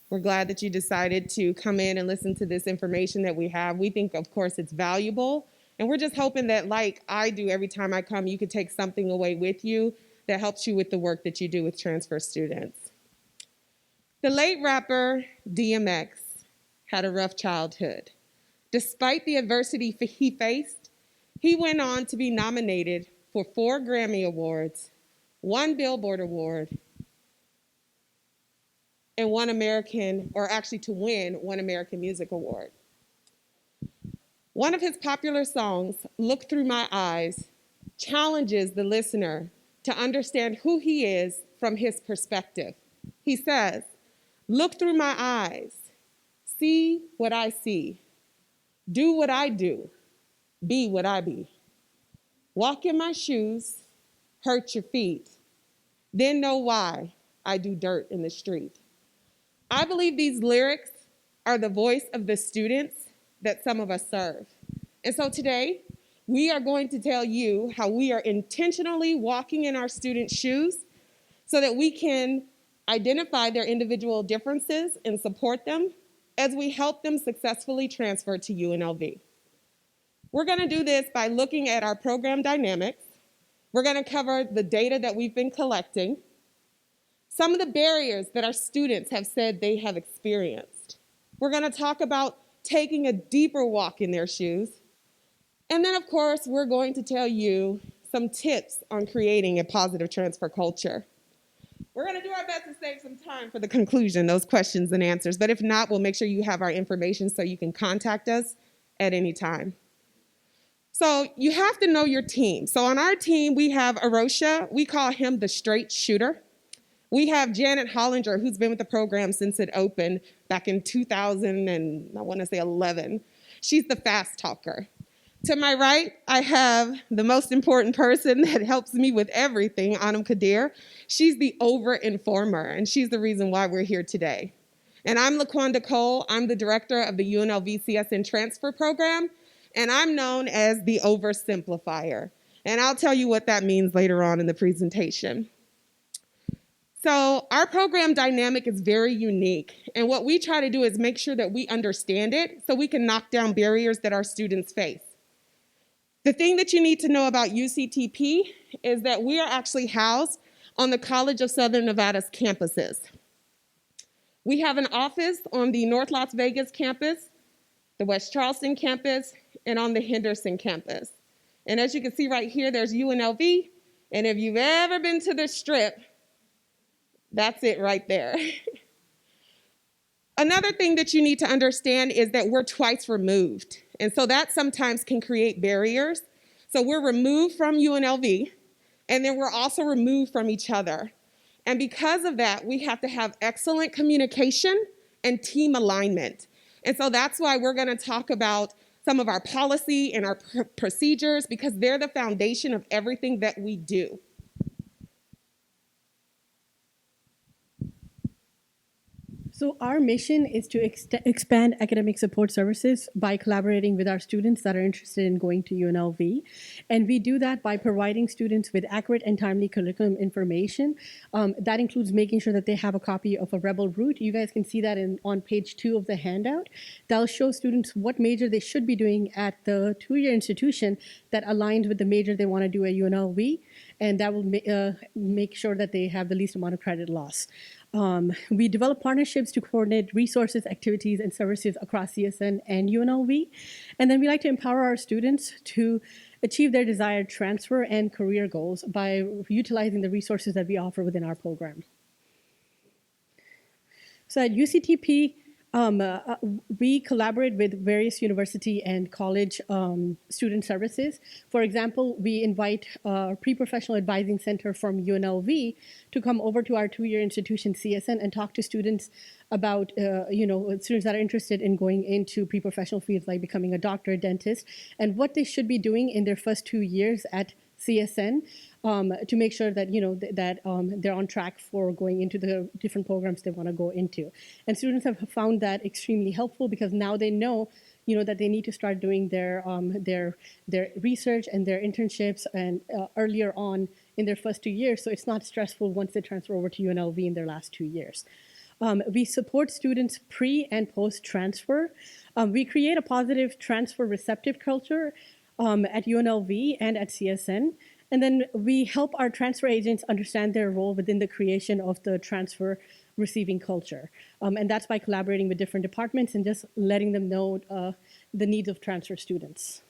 We're glad that you decided to come in and listen to this information that we have. We think, of course, it's valuable. And we're just hoping that, like I do every time I come, you could take something away with you that helps you with the work that you do with transfer students. The late rapper DMX had a rough childhood. Despite the adversity he faced, he went on to be nominated for 4 Grammy Awards, 1 Billboard Award, and to win 1 American Music Award. One of his popular songs, Look Through My Eyes, challenges the listener to understand who he is from his perspective. He says, "Look through my eyes, see what I see, do what I do, be what I be. Walk in my shoes, hurt your feet, then know why I do dirt in the street." I believe these lyrics are the voice of the students that some of us serve. And so today, we are going to tell you how we are intentionally walking in our students' shoes so that we can identify their individual differences and support them as we help them successfully transfer to UNLV. We're going to do this by looking at our program dynamics. We're going to cover the data that we've been collecting, some of the barriers that our students have said they have experienced. We're going to talk about taking a deeper walk in their shoes. And then, of course, we're going to tell you some tips on creating a positive transfer culture. We're going to do our best to save some time for the conclusion, those questions and answers. But if not, we'll make sure you have our information so you can contact us at any time. So you have to know your team. So on our team, we have Arosha. We call him the straight shooter. We have Janet Hollinger, who's been with the program since it opened back in 2011. She's the fast talker. To my right, I have the most important person that helps me with everything, Anam Qadir. She's the over-informer, and she's the reason why we're here today. And I'm Quanda Cole. I'm the director of the UNLV CSN Transfer Program, and I'm known as the oversimplifier. And I'll tell you what that means later on in the presentation. So our program dynamic is very unique, and what we try to do is make sure that we understand it so we can knock down barriers that our students face. The thing that you need to know about UCTP is that we are actually housed on the College of Southern Nevada's campuses. We have an office on the North Las Vegas campus, the West Charleston campus, and on the Henderson campus. And as you can see right here, there's UNLV, and if you've ever been to the Strip, that's it right there. Another thing that you need to understand is that we're twice removed. And so that sometimes can create barriers. So we're removed from UNLV, and then we're also removed from each other. And because of that, we have to have excellent communication and team alignment. And so that's why we're going to talk about some of our policy and our procedures, because they're the foundation of everything that we do. So our mission is to expand academic support services by collaborating with our students that are interested in going to UNLV. And we do that by providing students with accurate and timely curriculum information. That includes making sure that they have a copy of a Rebel Route. You guys can see that on page 2 of the handout. That'll show students what major they should be doing at the 2-year institution that aligns with the major they want to do at UNLV. And that will make sure that they have the least amount of credit loss. We develop partnerships to coordinate resources, activities, and services across CSN and UNLV. And then we like to empower our students to achieve their desired transfer and career goals by utilizing the resources that we offer within our program. So at UCTP, we collaborate with various university and college student services. For example, we invite our pre-professional advising center from UNLV to come over to our 2-year institution CSN and talk to students about, students that are interested in going into pre-professional fields like becoming a doctor, a dentist, and what they should be doing in their first 2 years at CSN to make sure that they're on track for going into the different programs they want to go into. And students have found that extremely helpful because now they know that they need to start doing their research and their internships and earlier on in their first 2 years, so it's not stressful once they transfer over to UNLV in their last 2 years. We support students pre and post transfer. We create a positive transfer receptive culture at UNLV and at CSN. And then we help our transfer agents understand their role within the creation of the transfer receiving culture. And that's by collaborating with different departments and just letting them know the needs of transfer students.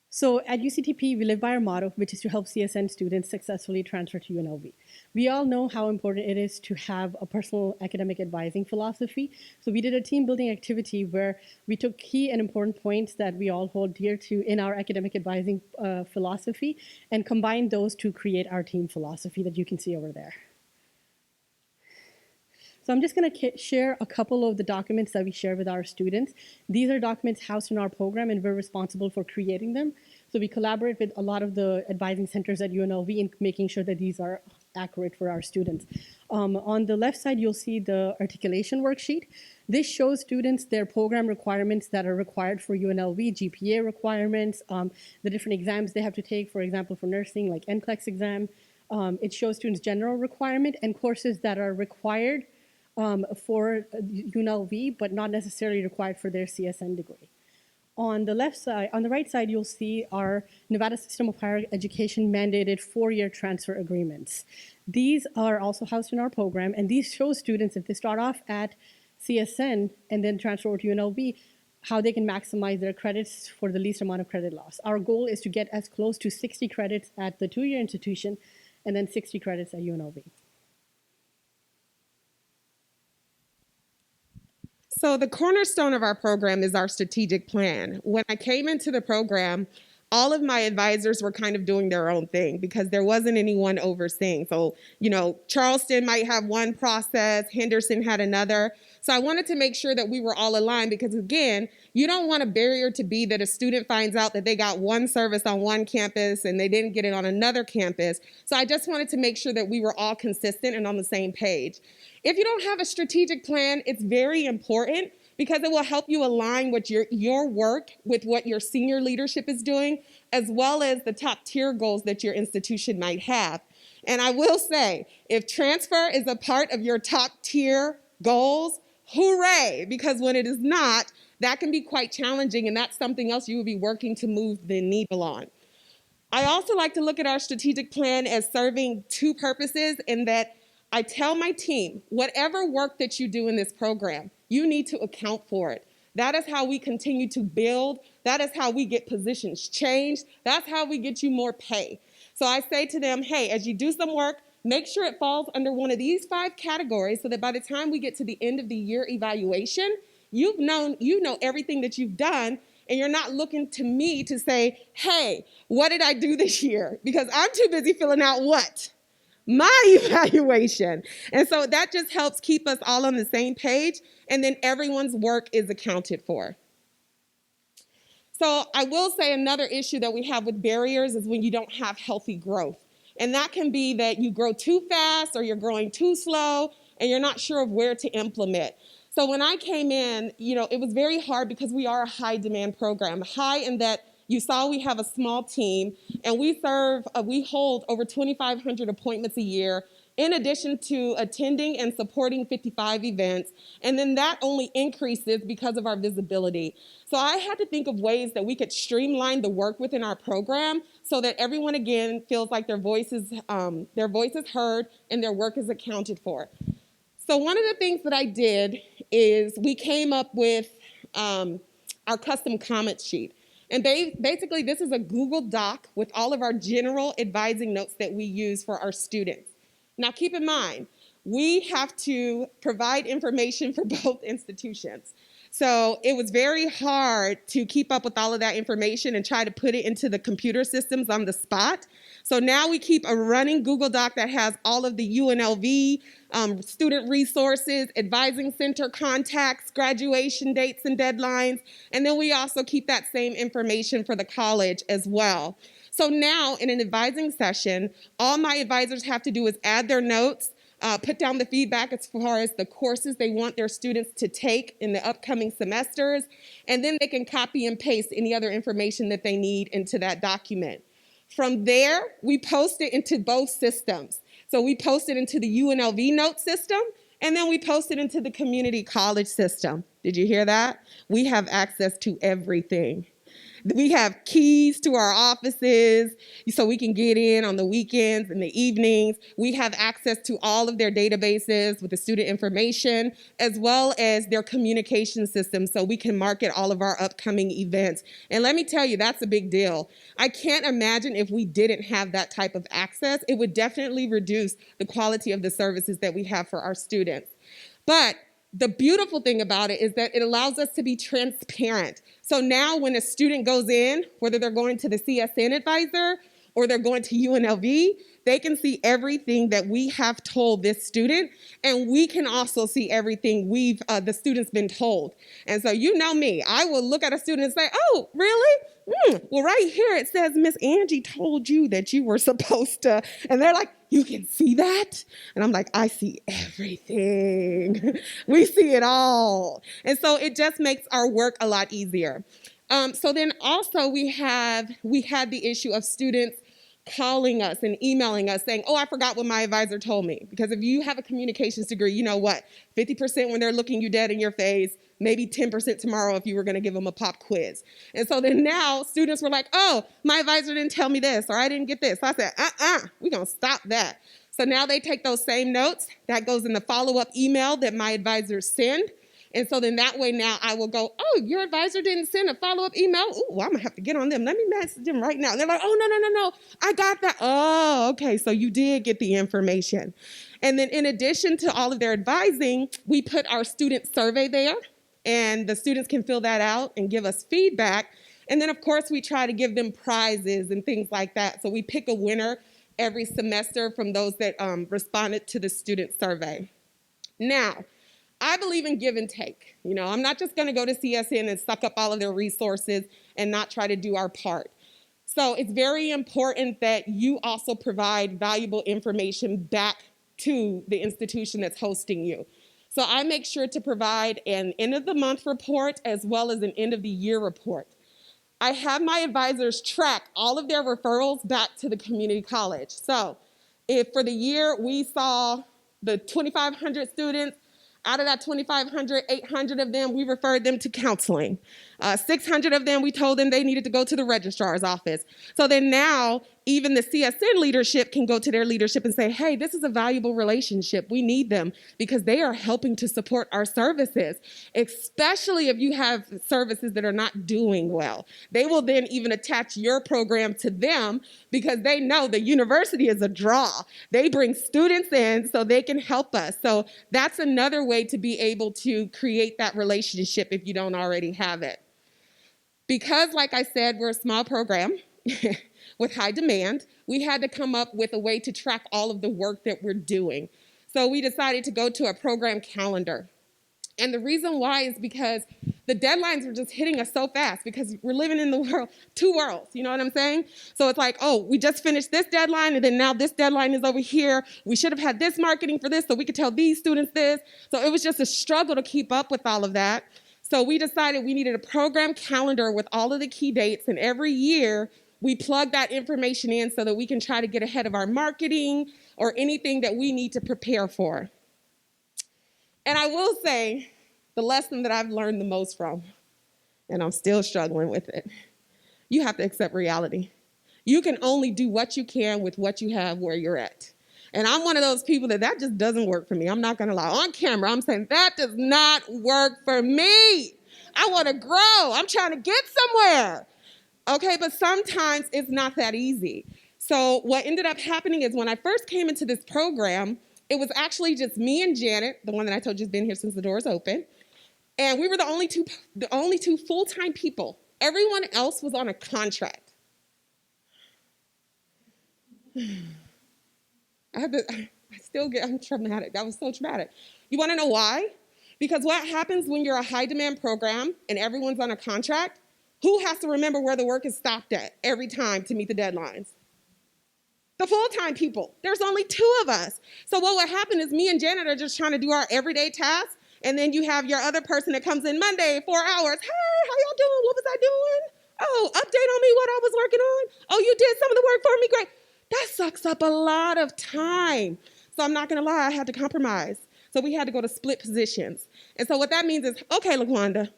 So at UCTP, we live by our motto, which is to help CSN students successfully transfer to UNLV. We all know how important it is to have a personal academic advising philosophy. So we did a team building activity where we took key and important points that we all hold dear to in our academic advising philosophy and combined those to create our team philosophy that you can see over there. So I'm just going to share a couple of the documents that we share with our students. These are documents housed in our program, and we're responsible for creating them. So we collaborate with a lot of the advising centers at UNLV in making sure that these are accurate for our students. On the left side, you'll see the articulation worksheet. This shows students their program requirements that are required for UNLV, GPA requirements, the different exams they have to take, for example, for nursing, like NCLEX exam. It shows students general requirement and courses that are required for UNLV, but not necessarily required for their CSN degree. On the left side, on the right side, you'll see our Nevada System of Higher Education mandated 4-year transfer agreements. These are also housed in our program, and these show students, if they start off at CSN and then transfer over to UNLV, how they can maximize their credits for the least amount of credit loss. Our goal is to get as close to 60 credits at the 2-year institution and then 60 credits at UNLV. So the cornerstone of our program is our strategic plan. When I came into the program, all of my advisors were kind of doing their own thing because there wasn't anyone overseeing. So, Charleston might have one process, Henderson had another. So I wanted to make sure that we were all aligned because, again, you don't want a barrier to be that a student finds out that they got one service on one campus and they didn't get it on another campus. So I just wanted to make sure that we were all consistent and on the same page. If you don't have a strategic plan, it's very important because it will help you align with your work with what your senior leadership is doing, as well as the top tier goals that your institution might have. And I will say, if transfer is a part of your top tier goals, hooray, because when it is not, that can be quite challenging, and that's something else you will be working to move the needle on. I also like to look at our strategic plan as serving two purposes in that I tell my team, whatever work that you do in this program, you need to account for it. That is how we continue to build. That is how we get positions changed. That's how we get you more pay. So I say to them, hey, as you do some work, make sure it falls under one of these 5 categories so that by the time we get to the end of the year evaluation, you know everything that you've done, and you're not looking to me to say, hey, what did I do this year? Because I'm too busy filling out what? My evaluation. And so that just helps keep us all on the same page, and then everyone's work is accounted for. So I will say another issue that we have with barriers is when you don't have healthy growth. And that can be that you grow too fast or you're growing too slow and you're not sure of where to implement. So when I came in, it was very hard because we are a high demand program. High in that you saw we have a small team, and we hold over 2,500 appointments a year, in addition to attending and supporting 55 events, and then that only increases because of our visibility. So I had to think of ways that we could streamline the work within our program so that everyone, again, feels like their voice is heard and their work is accounted for. So one of the things that I did is we came up with our custom comment sheet. And basically, this is a Google Doc with all of our general advising notes that we use for our students. Now, keep in mind, we have to provide information for both institutions. So it was very hard to keep up with all of that information and try to put it into the computer systems on the spot. So now we keep a running Google Doc that has all of the UNLV student resources, advising center contacts, graduation dates and deadlines, and then we also keep that same information for the college as well. So now in an advising session, all my advisors have to do is add their notes, put down the feedback as far as the courses they want their students to take in the upcoming semesters, and then they can copy and paste any other information that they need into that document. From there, we post it into both systems. So we post it into the UNLV note system, and then we post it into the community college system. Did you hear that? We have access to everything. We have keys to our offices so we can get in on the weekends and the evenings. We have access to all of their databases with the student information, as well as their communication system, so we can market all of our upcoming events. And let me tell you, that's a big deal. I can't imagine if we didn't have that type of access. It would definitely reduce the quality of the services that we have for our students. But the beautiful thing about it is that it allows us to be transparent. So now when a student goes in, whether they're going to the CSN advisor or they're going to UNLV, they can see everything that we have told this student, and we can also see everything the student's been told. And so you know me, I will look at a student and say, oh, really? Well, right here it says, Miss Angie told you that you were supposed to, and they're like, you can see that? And I'm like, I see everything. We see it all. And so it just makes our work a lot easier. So then also we had the issue of students calling us and emailing us saying, oh, I forgot what my advisor told me. Because if you have a communications degree, you know what? 50% when they're looking you dead in your face, maybe 10% tomorrow if you were going to give them a pop quiz. And so then now students were like, oh, my advisor didn't tell me this, or I didn't get this. So I said, we're going to stop that. So now they take those same notes. That goes in the follow-up email that my advisors send. And so then that way now I will go, oh, your advisor didn't send a follow-up email? Ooh, I'm going to have to get on them. Let me message them right now. And they're like, oh, no. I got that. Oh, okay, so you did get the information. And then in addition to all of their advising, we put our student survey there, and the students can fill that out and give us feedback. And then, of course, we try to give them prizes and things like that. So we pick a winner every semester from those that responded to the student survey. Now, I believe in give and take. You know, I'm not just going to go to CSN and suck up all of their resources and not try to do our part. So it's very important that you also provide valuable information back to the institution that's hosting you. So I make sure to provide an end of the month report as well as an end of the year report. I have my advisors track all of their referrals back to the community college. So if for the year we saw the 2,500 students, out of that 2,500, 800 of them, we referred them to counseling. 600 of them, we told them they needed to go to the registrar's office. So then now, even the CSN leadership can go to their leadership and say, hey, this is a valuable relationship. We need them because they are helping to support our services, especially if you have services that are not doing well. They will then even attach your program to them because they know the university is a draw. They bring students in so they can help us. So that's another way to be able to create that relationship if you don't already have it. Because, like I said, we're a small program with high demand, we had to come up with a way to track all of the work that we're doing. So we decided to go to a program calendar. And the reason why is because the deadlines were just hitting us so fast because we're living in the world, two worlds, you know what I'm saying? So it's like, oh, we just finished this deadline and then now this deadline is over here. We should have had this marketing for this so we could tell these students this. So it was just a struggle to keep up with all of that. So we decided we needed a program calendar with all of the key dates, and every year we plug that information in so that we can try to get ahead of our marketing or anything that we need to prepare for. And I will say the lesson that I've learned the most from, and I'm still struggling with it, you have to accept reality. You can only do what you can with what you have where you're at. And I'm one of those people that just doesn't work for me. I'm not going to lie. On camera, I'm saying that does not work for me. I want to grow. I'm trying to get somewhere. Okay, but sometimes it's not that easy. So what ended up happening is when I first came into this program, it was actually just me and Janet, the one that I told you has been here since the doors open. And we were the only two full-time people. Everyone else was on a contract. I'm traumatic. That was so traumatic. You want to know why? Because what happens when you're a high-demand program and everyone's on a contract? Who has to remember where the work is stopped at every time to meet the deadlines? The full-time people. There's only two of us. So what would happen is me and Janet are just trying to do our everyday tasks, and then you have your other person that comes in Monday, 4 hours. Hey, how y'all doing? What was I doing? Oh, update on me what I was working on. Oh, you did some of the work for me, great. That sucks up a lot of time. So I'm not gonna lie, I had to compromise. So we had to go to split positions. And so what that means is, okay, LaQuanda,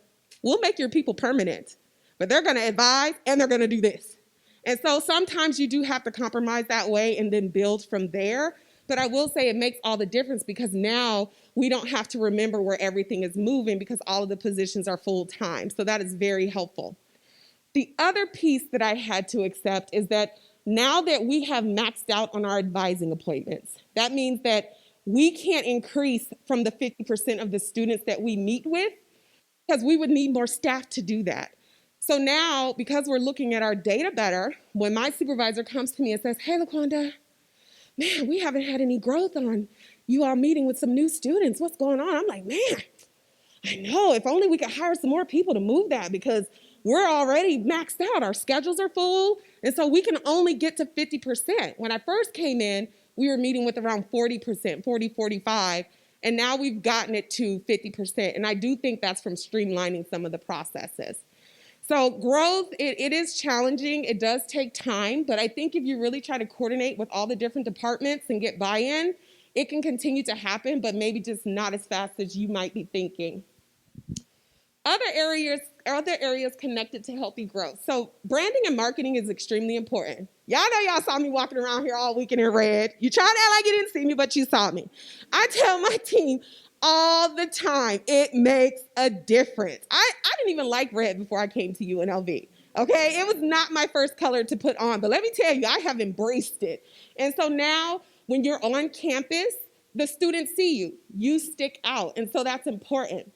we'll make your people permanent, but they're gonna advise and they're gonna do this. And so sometimes you do have to compromise that way and then build from there. But I will say it makes all the difference because now we don't have to remember where everything is moving because all of the positions are full-time. So that is very helpful. The other piece that I had to accept is that now that we have maxed out on our advising appointments, that means that we can't increase from the 50% of the students that we meet with because we would need more staff to do that. So now, because we're looking at our data better, when my supervisor comes to me and says, hey, LaQuanda, man, we haven't had any growth on you all meeting with some new students. What's going on? I'm like, man, I know. If only we could hire some more people to move that because we're already maxed out. Our schedules are full. And so we can only get to 50%. When I first came in, we were meeting with around 40%, 40, 45. And now we've gotten it to 50%. And I do think that's from streamlining some of the processes. So growth, it is challenging. It does take time, but I think if you really try to coordinate with all the different departments and get buy-in, it can continue to happen, but maybe just not as fast as you might be thinking. Other areas connected to healthy growth. So branding and marketing is extremely important. Y'all know y'all saw me walking around here all weekend in red. You trying to act like you didn't see me, but you saw me. I tell my team all the time, it makes a difference. I didn't even like red before I came to UNLV. Okay, it was not my first color to put on, but let me tell you, I have embraced it. And so now when you're on campus, the students see you. You stick out, and so that's important.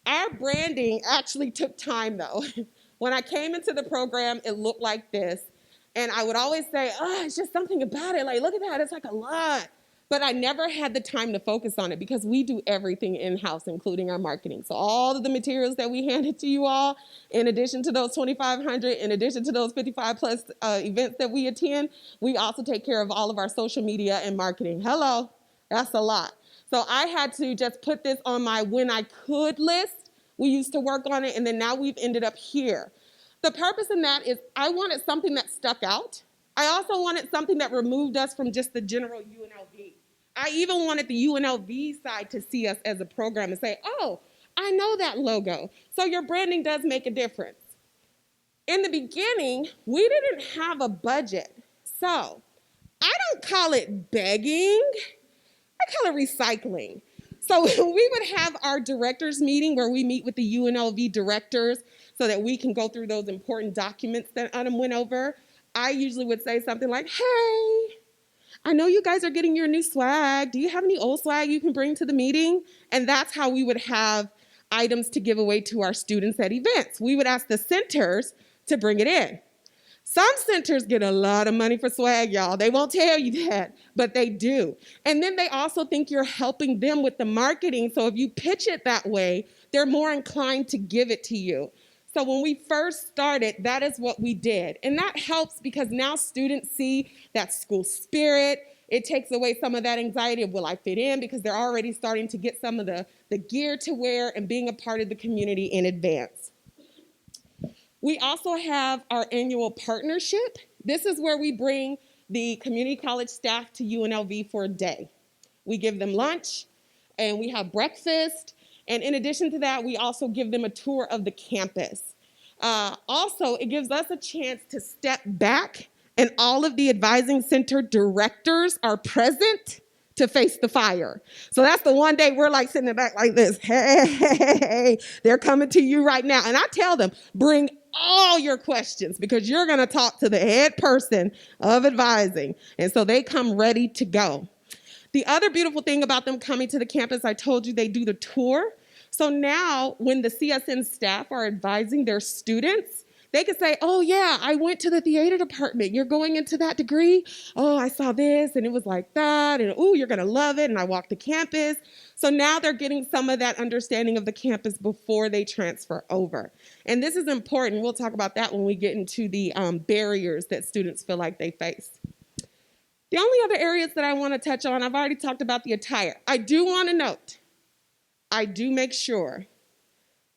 Our branding actually took time, though. When I came into the program, it looked like this. And I would always say, oh, it's just something about it. Like, look at that. It's like a lot. But I never had the time to focus on it because we do everything in-house, including our marketing. So all of the materials that we handed to you all, in addition to those 2,500, in addition to those 55 plus events that we attend, we also take care of all of our social media and marketing. Hello, that's a lot. So I had to just put this on my when I could list. We used to work on it, and then now we've ended up here. The purpose in that is I wanted something that stuck out. I also wanted something that removed us from just the general UNLV. I even wanted the UNLV side to see us as a program and say, oh, I know that logo. So your branding does make a difference. In the beginning, we didn't have a budget. So I don't call it begging. I call it recycling. So we would have our directors meeting where we meet with the UNLV directors so that we can go through those important documents that Anam went over. I usually would say something like, hey, I know you guys are getting your new swag. Do you have any old swag you can bring to the meeting? And that's how we would have items to give away to our students at events. We would ask the centers to bring it in. Some centers get a lot of money for swag, y'all. They won't tell you that, but they do. And then they also think you're helping them with the marketing. So if you pitch it that way, they're more inclined to give it to you. So when we first started, that is what we did. And that helps because now students see that school spirit. It takes away some of that anxiety of, will I fit in? Because they're already starting to get some of the gear to wear and being a part of the community in advance. We also have our annual partnership. This is where we bring the community college staff to UNLV for a day. We give them lunch and we have breakfast. And in addition to that, we also give them a tour of the campus. Also, it gives us a chance to step back and all of the advising center directors are present to face the fire. So that's the one day we're like sitting in the back like this. Hey, they're coming to you right now. And I tell them, bring all your questions because you're going to talk to the head person of advising. And so they come ready to go. The other beautiful thing about them coming to the campus, I told you they do the tour. So now when the CSN staff are advising their students, they can say, oh yeah, I went to the theater department. You're going into that degree? Oh, I saw this and it was like that. And oh, you're gonna love it. And I walked the campus. So now they're getting some of that understanding of the campus before they transfer over. And this is important. We'll talk about that when we get into the barriers that students feel like they face. The only other areas that I want to touch on, I've already talked about the attire. I do want to note, I do make sure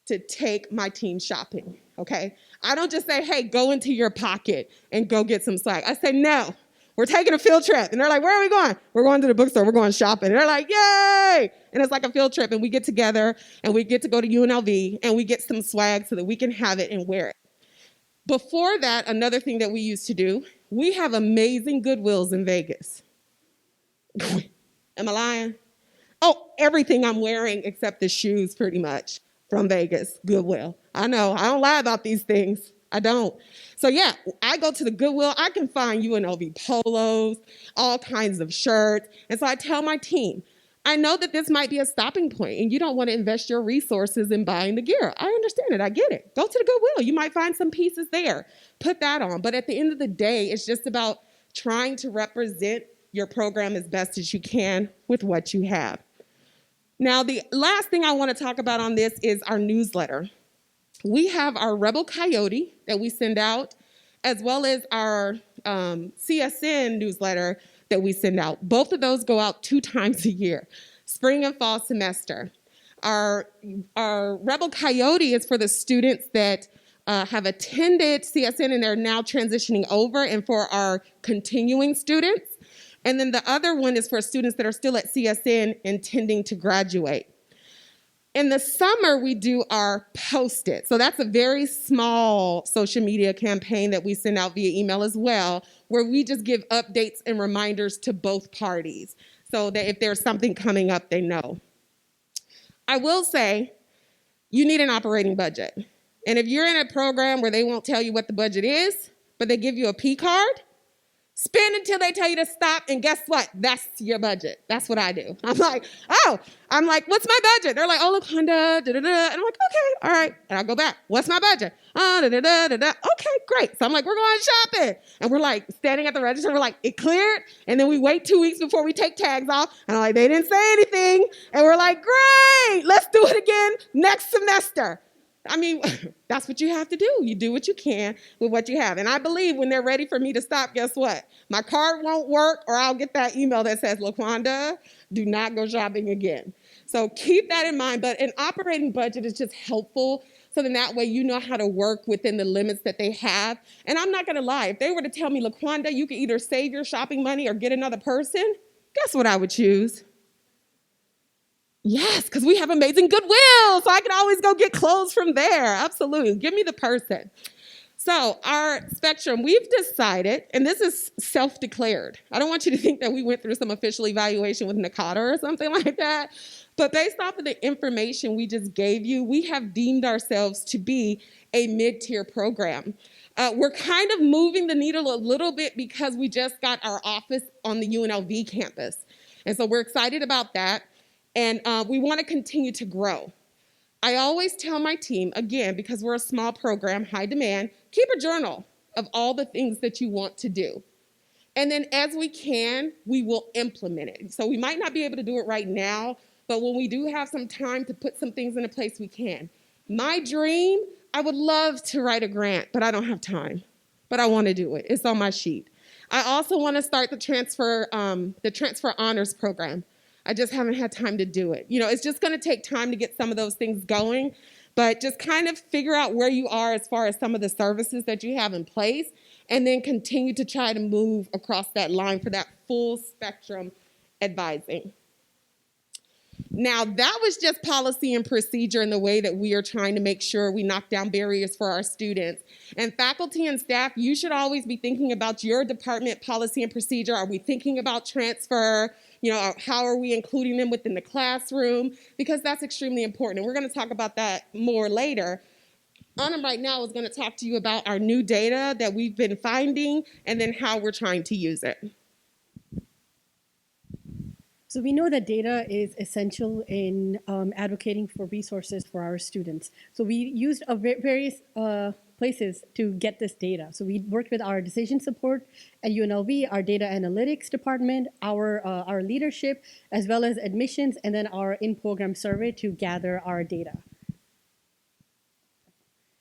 to take my team shopping, okay? I don't just say, hey, go into your pocket and go get some swag. I say, no, we're taking a field trip. And they're like, where are we going? We're going to the bookstore. We're going shopping. And they're like, yay! And it's like a field trip. And we get together and we get to go to UNLV and we get some swag so that we can have it and wear it. Before that, another thing that we used to do, we have amazing Goodwills in Vegas. Am I lying? Oh, everything I'm wearing except the shoes pretty much from Vegas, Goodwill. I know, I don't lie about these things. I don't. So yeah, I go to the Goodwill, I can find UNLV polos, all kinds of shirts. And so I tell my team, I know that this might be a stopping point and you don't want to invest your resources in buying the gear. I understand it, I get it. Go to the Goodwill, you might find some pieces there. Put that on. But at the end of the day, it's just about trying to represent your program as best as you can with what you have. Now, the last thing I want to talk about on this is our newsletter. We have our Rebel Coyote that we send out, as well as our CSN newsletter that we send out. Both of those go out 2 times a year, spring and fall semester. Our Rebel Coyote is for the students that have attended CSN and they're now transitioning over, and for our continuing students. And then the other one is for students that are still at CSN intending to graduate. In the summer, we do our Post-it. So that's a very small social media campaign that we send out via email as well, where we just give updates and reminders to both parties so that if there's something coming up, they know. I will say, you need an operating budget. And if you're in a program where they won't tell you what the budget is, but they give you a P card, spend until they tell you to stop, and guess what? That's your budget. That's what I do. I'm like, what's my budget? They're like, oh, Quanda, da-da-da. And I'm like, okay, all right. And I go back, what's my budget? Da-da-da-da-da. Okay, great. So I'm like, we're going shopping. And we're like standing at the register. We're like, it cleared. And then we wait 2 weeks before we take tags off. And I'm like, they didn't say anything. And we're like, great, let's do it again next semester. I mean, that's what you have to do. You do what you can with what you have. And I believe when they're ready for me to stop, guess what? My card won't work, or I'll get that email that says, LaQuanda, do not go shopping again. So keep that in mind. But an operating budget is just helpful, so then that way you know how to work within the limits that they have. And I'm not going to lie. If they were to tell me, LaQuanda, you can either save your shopping money or get another person, guess what I would choose? Yes, because we have amazing Goodwill, so I can always go get clothes from there. Absolutely. Give me the person. So our spectrum, we've decided, and this is self-declared. I don't want you to think that we went through some official evaluation with NACADA or something like that. But based off of the information we just gave you, we have deemed ourselves to be a mid-tier program. We're kind of moving the needle a little bit because we just got our office on the UNLV campus. And so we're excited about that. And we want to continue to grow. I always tell my team, again, because we're a small program, high demand, keep a journal of all the things that you want to do. And then as we can, we will implement it. So we might not be able to do it right now, but when we do have some time to put some things into place, we can. My dream, I would love to write a grant, but I don't have time. But I want to do it. It's on my sheet. I also want to start the transfer honors program. I just haven't had time to do it. You know, it's just going to take time to get some of those things going, but just kind of figure out where you are as far as some of the services that you have in place, and then continue to try to move across that line for that full spectrum advising. Now, that was just policy and procedure in the way that we are trying to make sure we knock down barriers for our students. And faculty and staff, you should always be thinking about your department policy and procedure. Are we thinking about transfer? You know, how are we including them within the classroom? Because that's extremely important. And we're going to talk about that more later. Anam right now is going to talk to you about our new data that we've been finding and then how we're trying to use it. So we know that data is essential in advocating for resources for our students. So we used various places to get this data. So we worked with our decision support at UNLV, our data analytics department, our leadership, as well as admissions, and then our in-program survey to gather our data.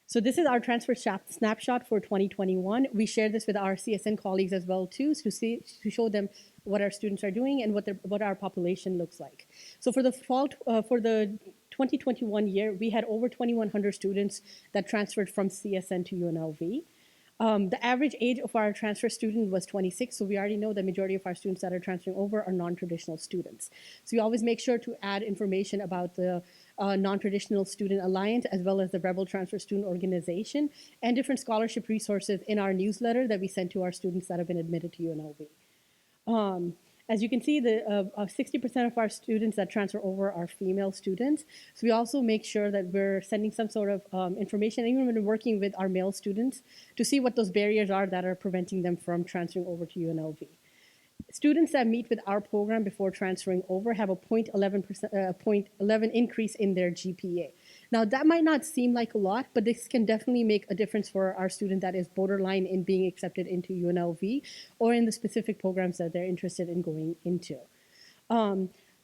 So this is our transfer snapshot for 2021. We share this with our CSN colleagues as well too, to show them what our students are doing and what our population looks like. So for the fall, for the 2021 year, we had over 2,100 students that transferred from CSN to UNLV. The average age of our transfer student was 26, so we already know the majority of our students that are transferring over are non-traditional students. So we always make sure to add information about the Non-Traditional Student Alliance, as well as the Rebel Transfer Student Organization, and different scholarship resources in our newsletter that we send to our students that have been admitted to UNLV. As you can see, 60% of our students that transfer over are female students. So we also make sure that we're sending some sort of information, even when we're working with our male students, to see what those barriers are that are preventing them from transferring over to UNLV. Students that meet with our program before transferring over have a 0.11 increase in their GPA. Now, that might not seem like a lot, but this can definitely make a difference for our student that is borderline in being accepted into UNLV or in the specific programs that they're interested in going into.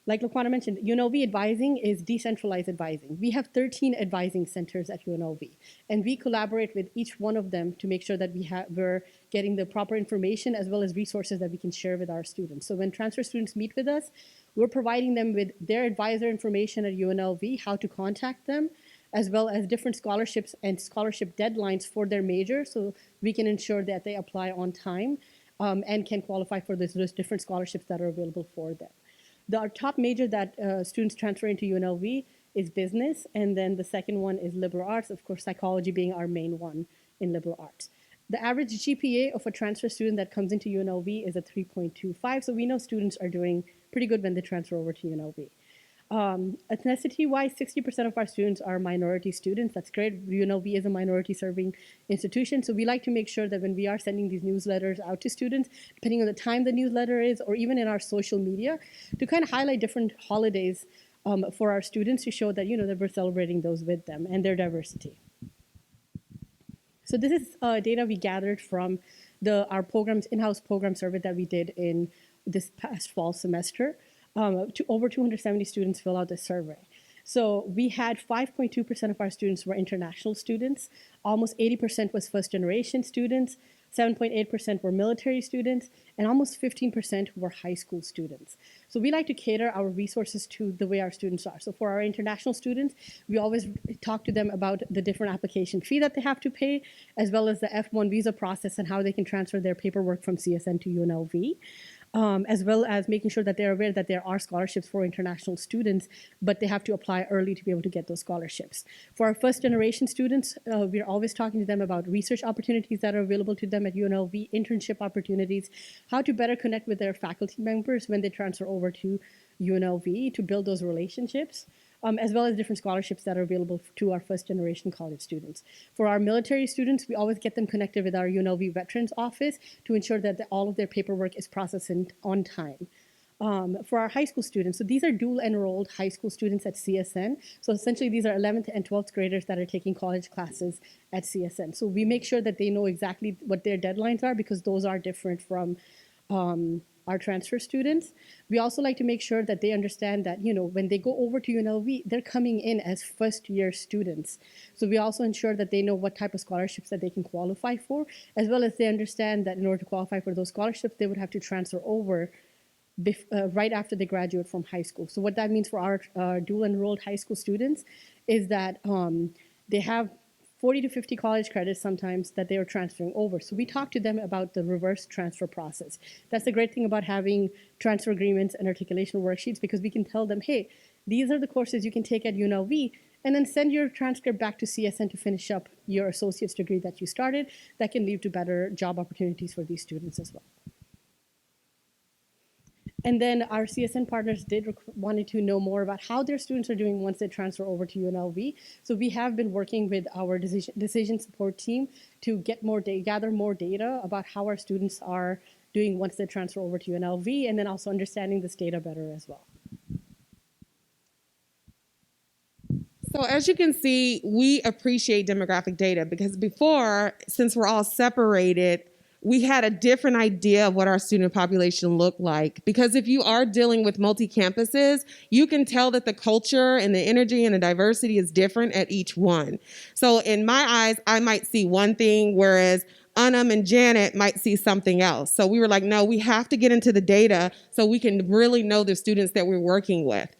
Like Quanda mentioned, UNLV advising is decentralized advising. We have 13 advising centers at UNLV, and we collaborate with each one of them to make sure that we're getting the proper information as well as resources that we can share with our students. So when transfer students meet with us, we're providing them with their advisor information at UNLV, how to contact them, as well as different scholarships and scholarship deadlines for their major, so we can ensure that they apply on time and can qualify for those different scholarships that are available for them. Our top major that students transfer into UNLV is business, and then the second one is liberal arts, of course, psychology being our main one in liberal arts. The average GPA of a transfer student that comes into UNLV is a 3.25, so we know students are doing pretty good when they transfer over to UNLV. Ethnicity-wise, 60% of our students are minority students. That's great. UNLV is a minority-serving institution, so we like to make sure that when we are sending these newsletters out to students, depending on the time the newsletter is, or even in our social media, to kind of highlight different holidays for our students to show that, that we're celebrating those with them and their diversity. So this is data we gathered from our programs, in-house program survey that we did in this past fall semester. Over 270 students fill out this survey. So we had 5.2% of our students were international students. Almost 80% was first-generation students. 7.8% were military students, and almost 15% were high school students. So we like to cater our resources to the way our students are. So for our international students, we always talk to them about the different application fee that they have to pay, as well as the F1 visa process and how they can transfer their paperwork from CSN to UNLV. As well as making sure that they're aware that there are scholarships for international students, but they have to apply early to be able to get those scholarships. For our first-generation students, we're always talking to them about research opportunities that are available to them at UNLV, internship opportunities, how to better connect with their faculty members when they transfer over to UNLV to build those relationships. As well as different scholarships that are available to our first-generation college students. For our military students, we always get them connected with our UNLV Veterans Office to ensure that all of their paperwork is processed on time. For our high school students, so these are dual-enrolled high school students at CSN. So essentially, these are 11th and 12th graders that are taking college classes at CSN. So we make sure that they know exactly what their deadlines are, because those are different from our transfer students. We also like to make sure that they understand that, when they go over to UNLV, they're coming in as first-year students. So we also ensure that they know what type of scholarships that they can qualify for, as well as they understand that in order to qualify for those scholarships, they would have to transfer over right after they graduate from high school. So what that means for our dual-enrolled high school students is that they have 40 to 50 college credits sometimes that they are transferring over. So we talk to them about the reverse transfer process. That's the great thing about having transfer agreements and articulation worksheets, because we can tell them, hey, these are the courses you can take at UNLV, and then send your transcript back to CSN to finish up your associate's degree that you started. That can lead to better job opportunities for these students as well. And then our CSN partners wanted to know more about how their students are doing once they transfer over to UNLV. So we have been working with our decision support team to gather more data about how our students are doing once they transfer over to UNLV, and then also understanding this data better as well. So as you can see, we appreciate demographic data, because before, since we're all separated, we had a different idea of what our student population looked like. Because if you are dealing with multi-campuses, you can tell that the culture and the energy and the diversity is different at each one. So in my eyes, I might see one thing, whereas Anam and Janet might see something else. So we were like, no, we have to get into the data so we can really know the students that we're working with.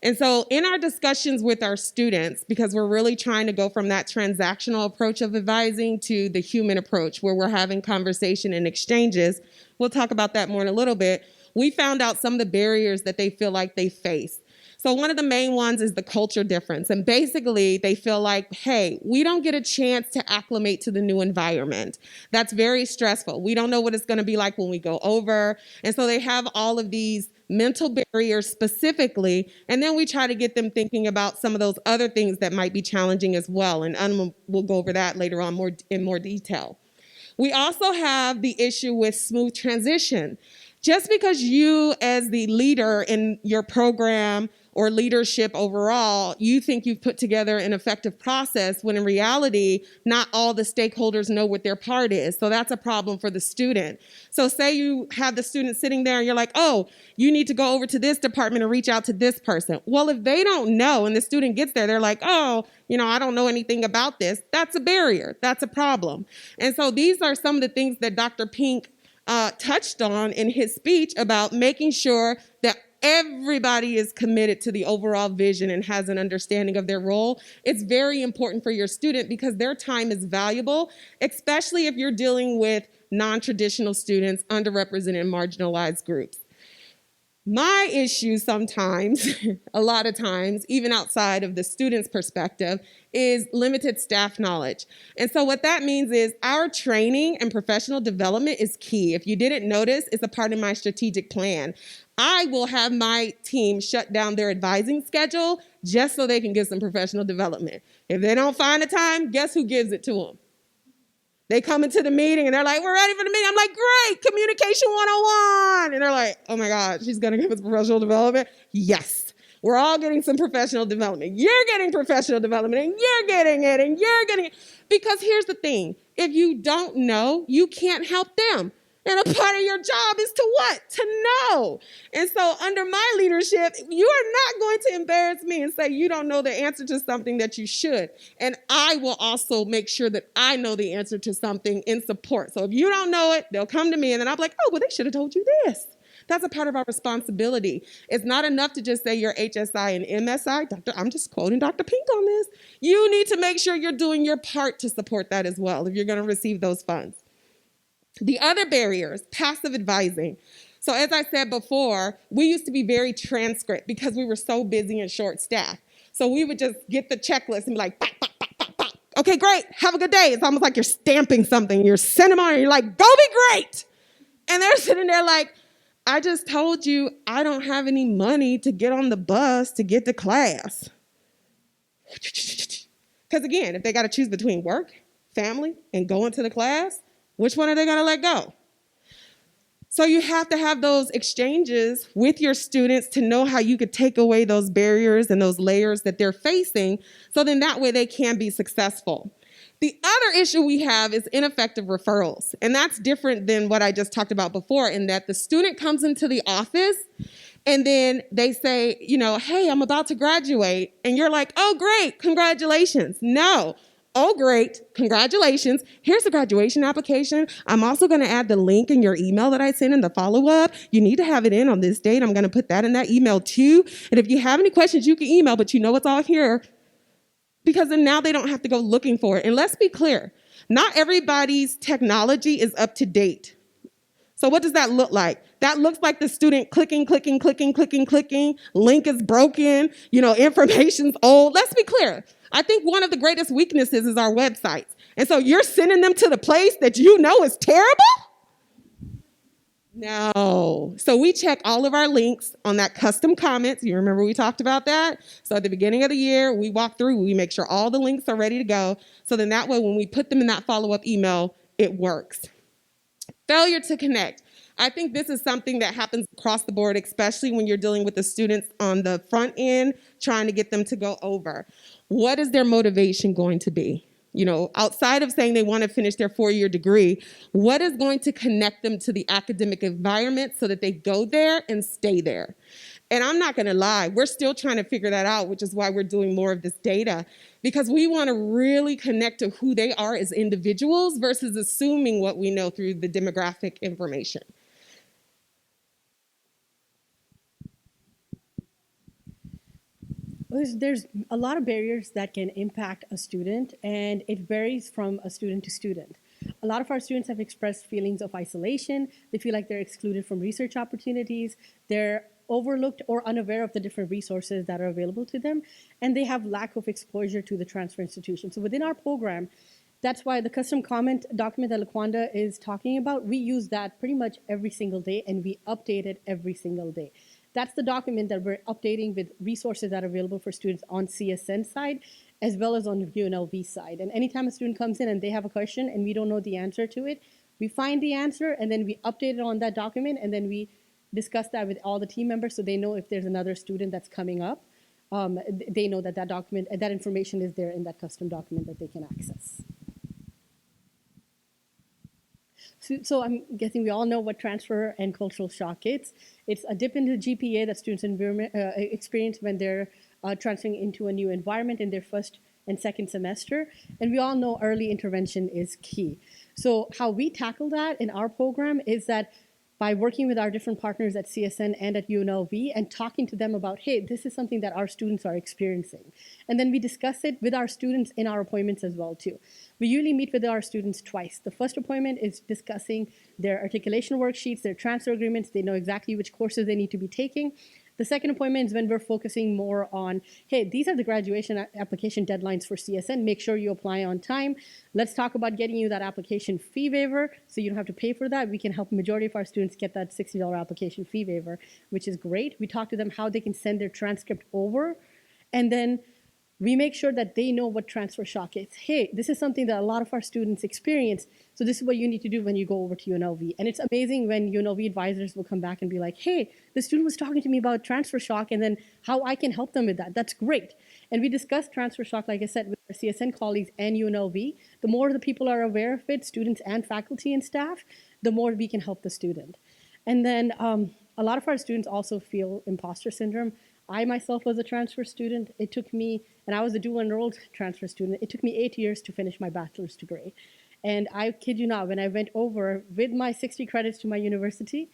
And so in our discussions with our students, because we're really trying to go from that transactional approach of advising to the human approach where we're having conversation and exchanges, we'll talk about that more in a little bit, we found out some of the barriers that they feel like they face. So one of the main ones is the culture difference. And basically, they feel like, hey, we don't get a chance to acclimate to the new environment. That's very stressful. We don't know what it's going to be like when we go over. And so they have all of these mental barriers specifically. And then we try to get them thinking about some of those other things that might be challenging as well. And Anam will go over that later on in more detail. We also have the issue with smooth transition. Just because you, as the leader in your program or leadership overall, you think you've put together an effective process when in reality, not all the stakeholders know what their part is. So that's a problem for the student. So say you have the student sitting there and you're like, oh, you need to go over to this department and reach out to this person. Well, if they don't know and the student gets there, they're like, oh, I don't know anything about this. That's a barrier. That's a problem. And so these are some of the things that Dr. Pink touched on in his speech about making sure that everybody is committed to the overall vision and has an understanding of their role. It's very important for your student because their time is valuable, especially if you're dealing with non-traditional students, underrepresented and marginalized groups. My issue sometimes, a lot of times, even outside of the student's perspective, is limited staff knowledge. And so what that means is our training and professional development is key. If you didn't notice, it's a part of my strategic plan. I will have my team shut down their advising schedule just so they can get some professional development. If they don't find the time, guess who gives it to them? They come into the meeting and they're like, we're ready for the meeting. I'm like, great, communication 101. And they're like, oh my God, she's gonna give us professional development? Yes, we're all getting some professional development. You're getting professional development and you're getting it and you're getting it. Because here's the thing, if you don't know, you can't help them. And a part of your job is to what? To know. And so under my leadership, you are not going to embarrass me and say you don't know the answer to something that you should. And I will also make sure that I know the answer to something in support. So if you don't know it, they'll come to me and then I'll be like, oh, well, they should have told you this. That's a part of our responsibility. It's not enough to just say you're HSI and MSI. I'm just quoting Dr. Pink on this. You need to make sure you're doing your part to support that as well if you're going to receive those funds. The other barriers, passive advising. So as I said before, we used to be very transcript because we were so busy and short-staffed. So we would just get the checklist and be like, pop, pop, pop, pop, pop. Okay, great, have a good day. It's almost like you're stamping something. You're sending them on and you're like, go be great. And they're sitting there like, I just told you I don't have any money to get on the bus to get to class. Because again, if they got to choose between work, family, and going to the class, which one are they going to let go? So you have to have those exchanges with your students to know how you could take away those barriers and those layers that they're facing, so then that way they can be successful. The other issue we have is ineffective referrals. And that's different than what I just talked about before, in that the student comes into the office and then they say, hey, I'm about to graduate. And you're like, oh, great, congratulations. No. Oh, great. Congratulations. Here's the graduation application. I'm also going to add the link in your email that I sent in the follow-up. You need to have it in on this date. I'm going to put that in that email too. And if you have any questions, you can email, but it's all here. Because then now they don't have to go looking for it. And let's be clear, not everybody's technology is up to date. So what does that look like? That looks like the student clicking, link is broken, information's old. Let's be clear. I think one of the greatest weaknesses is our websites. And so you're sending them to the place that you know is terrible? No. So we check all of our links on that custom comments. You remember we talked about that? So at the beginning of the year, we walk through, we make sure all the links are ready to go. So then that way, when we put them in that follow-up email, it works. Failure to connect. I think this is something that happens across the board, especially when you're dealing with the students on the front end, trying to get them to go over. What is their motivation going to be? Outside of saying they want to finish their 4-year degree, what is going to connect them to the academic environment so that they go there and stay there? And I'm not going to lie, we're still trying to figure that out, which is why we're doing more of this data, because we want to really connect to who they are as individuals versus assuming what we know through the demographic information. There's a lot of barriers that can impact a student, and it varies from a student to student. A lot of our students have expressed feelings of isolation. They feel like they're excluded from research opportunities. They're overlooked or unaware of the different resources that are available to them, and they have lack of exposure to the transfer institution. So within our program, that's why the custom comment document that Quanda is talking about, we use that pretty much every single day, and we update it every single day. That's the document that we're updating with resources that are available for students on CSN side, as well as on UNLV side. And anytime a student comes in and they have a question and we don't know the answer to it, we find the answer and then we update it on that document, and then we discuss that with all the team members so they know if there's another student that's coming up. They know that that document, that information is there in that custom document that they can access. So I'm guessing we all know what transfer and cultural shock is. It's a dip in the GPA that students experience when they're transferring into a new environment in their first and second semester. And we all know early intervention is key. So how we tackle that in our program is that by working with our different partners at CSN and at UNLV and talking to them about, hey, this is something that our students are experiencing. And then we discuss it with our students in our appointments as well, too. We usually meet with our students twice. The first appointment is discussing their articulation worksheets, their transfer agreements. They know exactly which courses they need to be taking. The second appointment is when we're focusing more on, hey, these are the graduation application deadlines for CSN. Make sure you apply on time. Let's talk about getting you that application fee waiver so you don't have to pay for that. We can help the majority of our students get that $60 application fee waiver, which is great. We talk to them how they can send their transcript over, and then we make sure that they know what transfer shock is. Hey, this is something that a lot of our students experience, so this is what you need to do when you go over to UNLV. And it's amazing when UNLV advisors will come back and be like, hey, the student was talking to me about transfer shock and then how I can help them with that. That's great. And we discussed transfer shock, like I said, with our CSN colleagues and UNLV. The more the people are aware of it, students and faculty and staff, the more we can help the student. And then a lot of our students also feel imposter syndrome. I myself was a transfer student. It took me, and I was a dual enrolled transfer student, it took me 8 years to finish my bachelor's degree. And I kid you not, when I went over with my 60 credits to my university,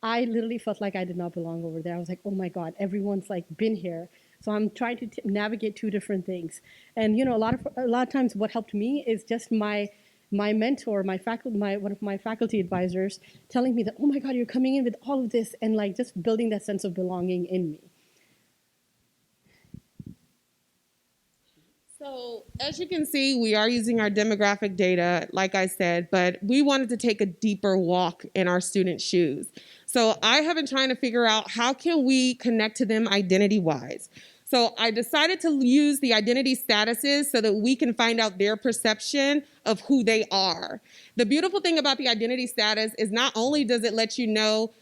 I literally felt like I did not belong over there. I was like, oh my God, everyone's like been here. So I'm trying to navigate two different things. And you know, a lot of times what helped me is just my mentor, one of my faculty advisors telling me that, oh my God, you're coming in with all of this, and like just building that sense of belonging in me. So as you can see, we are using our demographic data, like I said, but we wanted to take a deeper walk in our students' shoes. So I have been trying to figure out how can we connect to them identity-wise. So I decided to use the identity statuses so that we can find out their perception of who they are. The beautiful thing about the identity status is not only does it let you know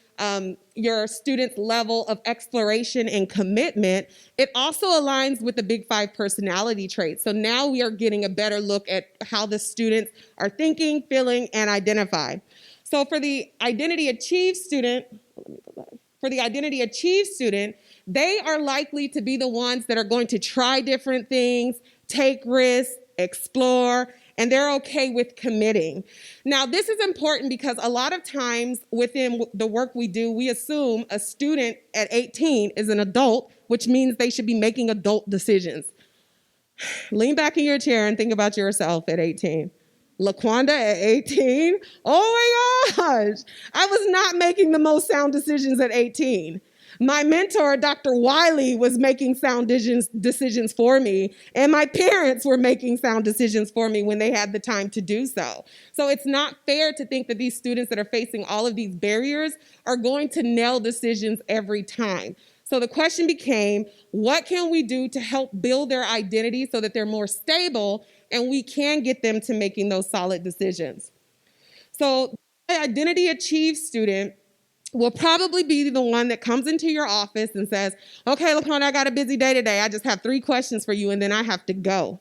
your student's level of exploration and commitment, it also aligns with the Big Five personality traits. So now we are getting a better look at how the students are thinking, feeling, and identify. So for the identity achieved student, they are likely to be the ones that are going to try different things, take risks, explore, and they're okay with committing. Now, this is important because a lot of times within the work we do, we assume a student at 18 is an adult, which means they should be making adult decisions. Lean back in your chair and think about yourself at 18. LaQuanda at 18? Oh my gosh! I was not making the most sound decisions at 18. My mentor, Dr. Wiley, was making sound decisions for me, and my parents were making sound decisions for me when they had the time to do so. So it's not fair to think that these students that are facing all of these barriers are going to nail decisions every time. So the question became, what can we do to help build their identity so that they're more stable and we can get them to making those solid decisions? So the identity achieved student will probably be the one that comes into your office and says, okay, LaQuanda, I got a busy day today. I just have 3 questions for you, and then I have to go.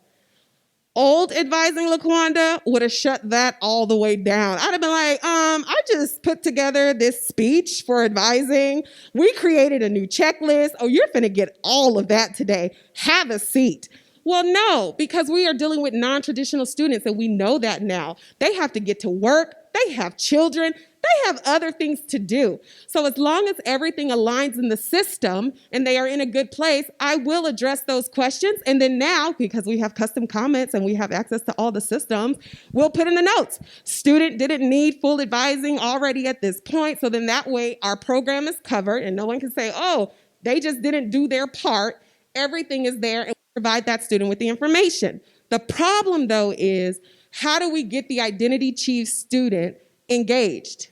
Old advising LaQuanda would have shut that all the way down. I'd have been like, I just put together this speech for advising. We created a new checklist. Oh, you're finna get all of that today. Have a seat. Well, no, because we are dealing with non-traditional students, and we know that now. They have to get to work. They have children. They have other things to do. So as long as everything aligns in the system and they are in a good place, I will address those questions. And then now, because we have custom comments and we have access to all the systems, we'll put in the notes. Student didn't need full advising already at this point. So then that way our program is covered and no one can say, oh, they just didn't do their part. Everything is there and we provide that student with the information. The problem though is, how do we get the identity chief student engaged?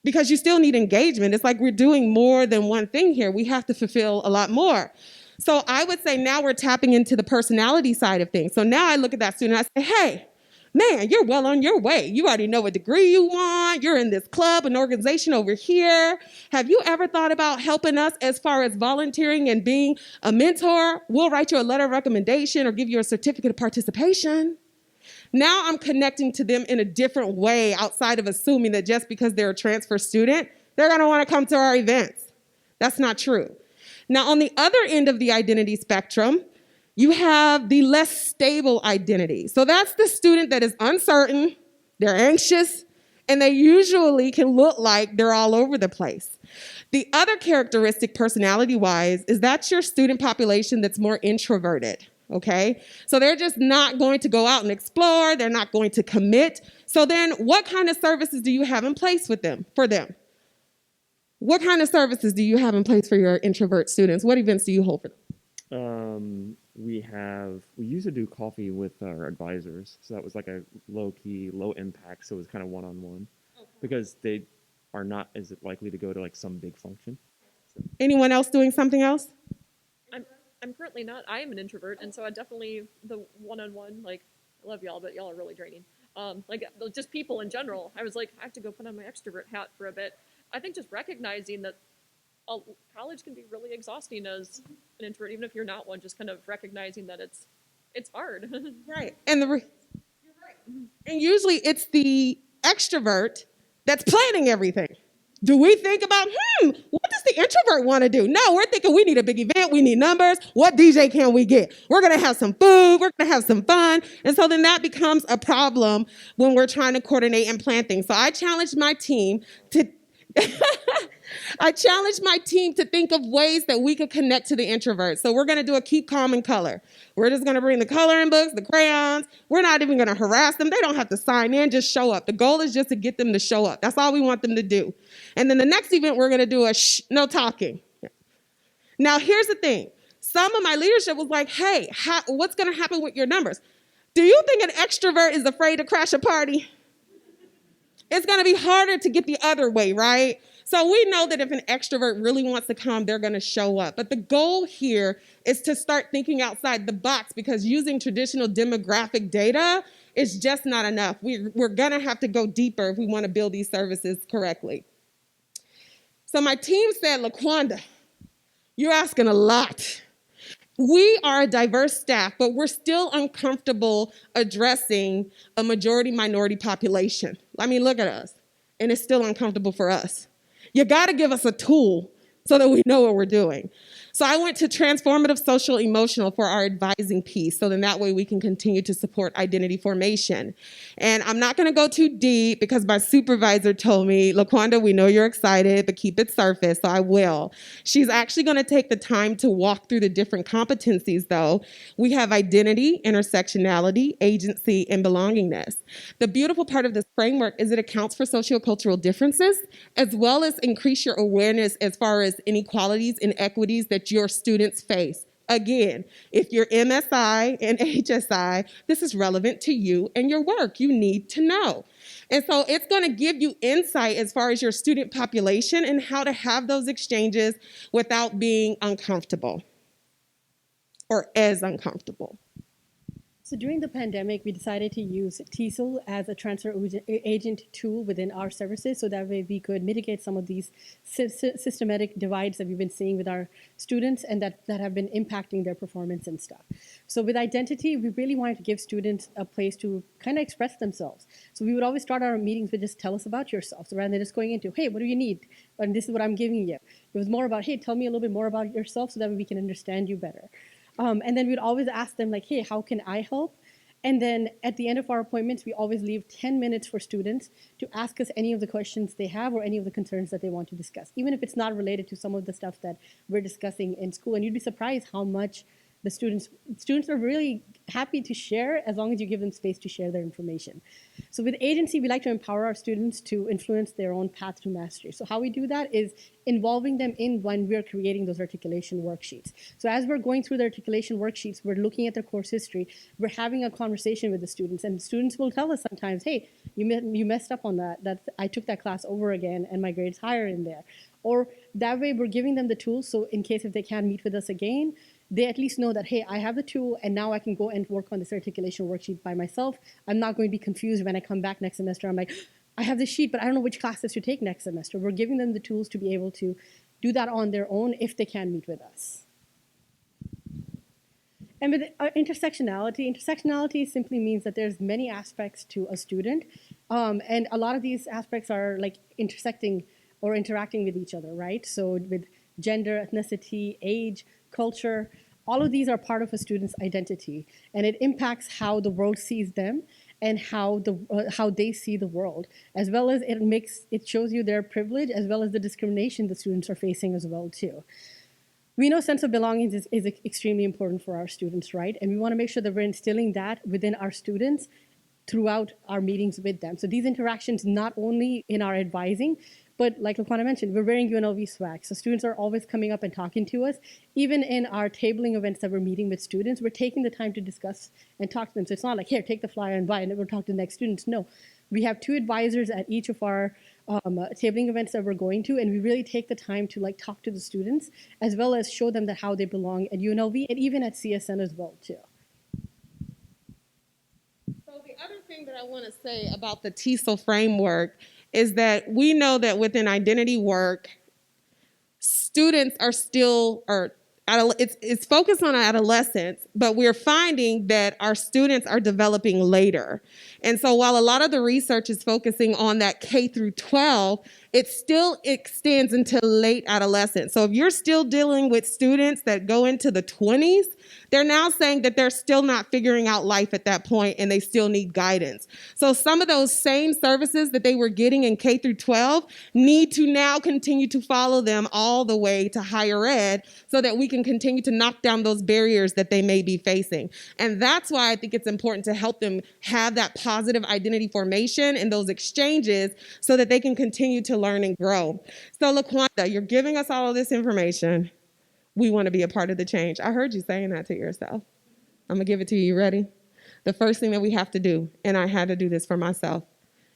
Because you still need engagement. It's like we're doing more than one thing here. We have to fulfill a lot more. So I would say now we're tapping into the personality side of things. So now I look at that student and I say, hey, man, you're well on your way. You already know what degree you want. You're in this club, an organization over here. Have you ever thought about helping us as far as volunteering and being a mentor? We'll write you a letter of recommendation or give you a certificate of participation. Now I'm connecting to them in a different way outside of assuming that just because they're a transfer student, they're going to want to come to our events. That's not true. Now, on the other end of the identity spectrum, you have the less stable identity. So that's the student that is uncertain, they're anxious, and they usually can look like they're all over the place. The other characteristic personality-wise is that's your student population that's more introverted. Okay, so they're just not going to go out and explore. They're not going to commit. So then what kind of services do you have in place for them? What kind of services do you have in place for your introvert students? What events do you hold for them? We used to do coffee with our advisors. So that was like a low key, low impact. So it was kind of one-on-one because they are not as likely to go to like some big function. So. Anyone else doing something else? I'm currently not. I am an introvert, and so I definitely the one-on-one. Like, I love y'all, but y'all are really draining. Like just people in general. I was like, I have to go put on my extrovert hat for a bit. I think just recognizing that college can be really exhausting as an introvert, even if you're not one. Just kind of recognizing that it's hard. Right, and you're right. And usually it's the extrovert that's planning everything. Do we think about, what does the introvert want to do? No, we're thinking we need a big event. We need numbers. What DJ can we get? We're going to have some food. We're going to have some fun. And so then that becomes a problem when we're trying to coordinate and plan things. So I challenged my team to think of ways that we could connect to the introverts. So we're going to do a keep calm and color. We're just going to bring the coloring books, the crayons. We're not even going to harass them. They don't have to sign in, just show up. The goal is just to get them to show up. That's all we want them to do. And then the next event, we're going to do no talking. Now, here's the thing. Some of my leadership was like, hey, what's going to happen with your numbers? Do you think an extrovert is afraid to crash a party? It's going to be harder to get the other way, right? So we know that if an extrovert really wants to come, they're going to show up. But the goal here is to start thinking outside the box because using traditional demographic data is just not enough. We're going to have to go deeper if we want to build these services correctly. So my team said, Quanda, you're asking a lot. We are a diverse staff, but we're still uncomfortable addressing a majority minority population. I mean, look at us. And it's still uncomfortable for us. You got to give us a tool so that we know what we're doing. So I went to transformative social emotional for our advising piece. So then that way we can continue to support identity formation. And I'm not going to go too deep because my supervisor told me, LaQuanda, we know you're excited, but keep it surface. So I will. She's actually going to take the time to walk through the different competencies though. We have identity, intersectionality, agency, and belongingness. The beautiful part of this framework is it accounts for sociocultural differences as well as increase your awareness as far as inequalities and equities that your students face. Again, if you're MSI and HSI, this is relevant to you and your work. You need to know. And so it's going to give you insight as far as your student population and how to have those exchanges without being uncomfortable or as uncomfortable. So during the pandemic, we decided to use TESOL as a transfer agent tool within our services so that way we could mitigate some of these systematic divides that we've been seeing with our students and that have been impacting their performance and stuff. So with identity, we really wanted to give students a place to kind of express themselves. So we would always start our meetings with just tell us about yourself. So rather than just going into, hey, what do you need? And this is what I'm giving you. It was more about, hey, tell me a little bit more about yourself so that we can understand you better. And then we'd always ask them like, hey, how can I help? And then at the end of our appointments, we always leave 10 minutes for students to ask us any of the questions they have or any of the concerns that they want to discuss, even if it's not related to some of the stuff that we're discussing in school. And you'd be surprised how much the students are really happy to share as long as you give them space to share their information. So with agency, we like to empower our students to influence their own path to mastery. So how we do that is involving them in when we're creating those articulation worksheets. So as we're going through the articulation worksheets, we're looking at their course history, we're having a conversation with the students, and the students will tell us sometimes, hey, you messed up on that I took that class over again and my grade's higher in there. Or that way we're giving them the tools, so in case if they can't meet with us again, they at least know that, hey, I have the tool and now I can go and work on this articulation worksheet by myself. I'm not going to be confused when I come back next semester. I'm like, I have this sheet, but I don't know which classes to take next semester. We're giving them the tools to be able to do that on their own if they can meet with us. And with intersectionality simply means that there's many aspects to a student. And a lot of these aspects are like intersecting or interacting with each other, right? So with gender, ethnicity, age, culture, all of these are part of a student's identity, and it impacts how the world sees them and how they see the world, as well as it shows you their privilege as well as the discrimination the students are facing as well too. We know sense of belonging is extremely important for our students, right? And we want to make sure that we're instilling that within our students throughout our meetings with them. So these interactions, not only in our advising, but like Quanda mentioned, we're wearing UNLV swag. So students are always coming up and talking to us. Even in our tabling events that we're meeting with students, we're taking the time to discuss and talk to them. So it's not like, here, take the flyer and buy, and then we'll talk to the next students. No, we have 2 advisors at each of our tabling events that we're going to, and we really take the time to like talk to the students, as well as show them that how they belong at UNLV and even at CSN as well too. So the other thing that I want to say about the TESOL framework is that we know that within identity work, students are still, it's focused on adolescence, but we're finding that our students are developing later. And so while a lot of the research is focusing on that K through 12, it still extends into late adolescence. So if you're still dealing with students that go into the 20s, they're now saying that they're still not figuring out life at that point and they still need guidance. So some of those same services that they were getting in K through 12 need to now continue to follow them all the way to higher ed so that we can continue to knock down those barriers that they may be facing. And that's why I think it's important to help them have that positive identity formation and those exchanges so that they can continue to learn and grow. So LaQuanda, you're giving us all of this information. We want to be a part of the change. I heard you saying that to yourself. I'm going to give it to you. You ready? The first thing that we have to do, and I had to do this for myself,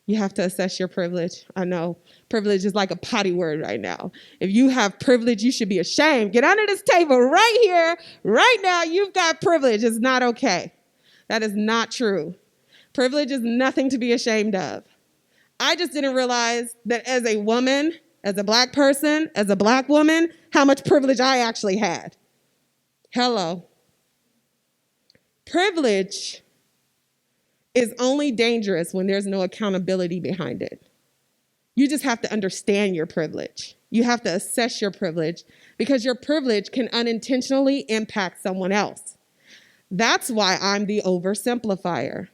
you have to assess your privilege. I know privilege is like a potty word right now. If you have privilege, you should be ashamed. Get under this table right here, right now. You've got privilege. It's not okay. That is not true. Privilege is nothing to be ashamed of. I just didn't realize that as a woman, as a Black person, as a Black woman, how much privilege I actually had. Hello. Privilege is only dangerous when there's no accountability behind it. You just have to understand your privilege. You have to assess your privilege because your privilege can unintentionally impact someone else. That's why I'm the oversimplifier.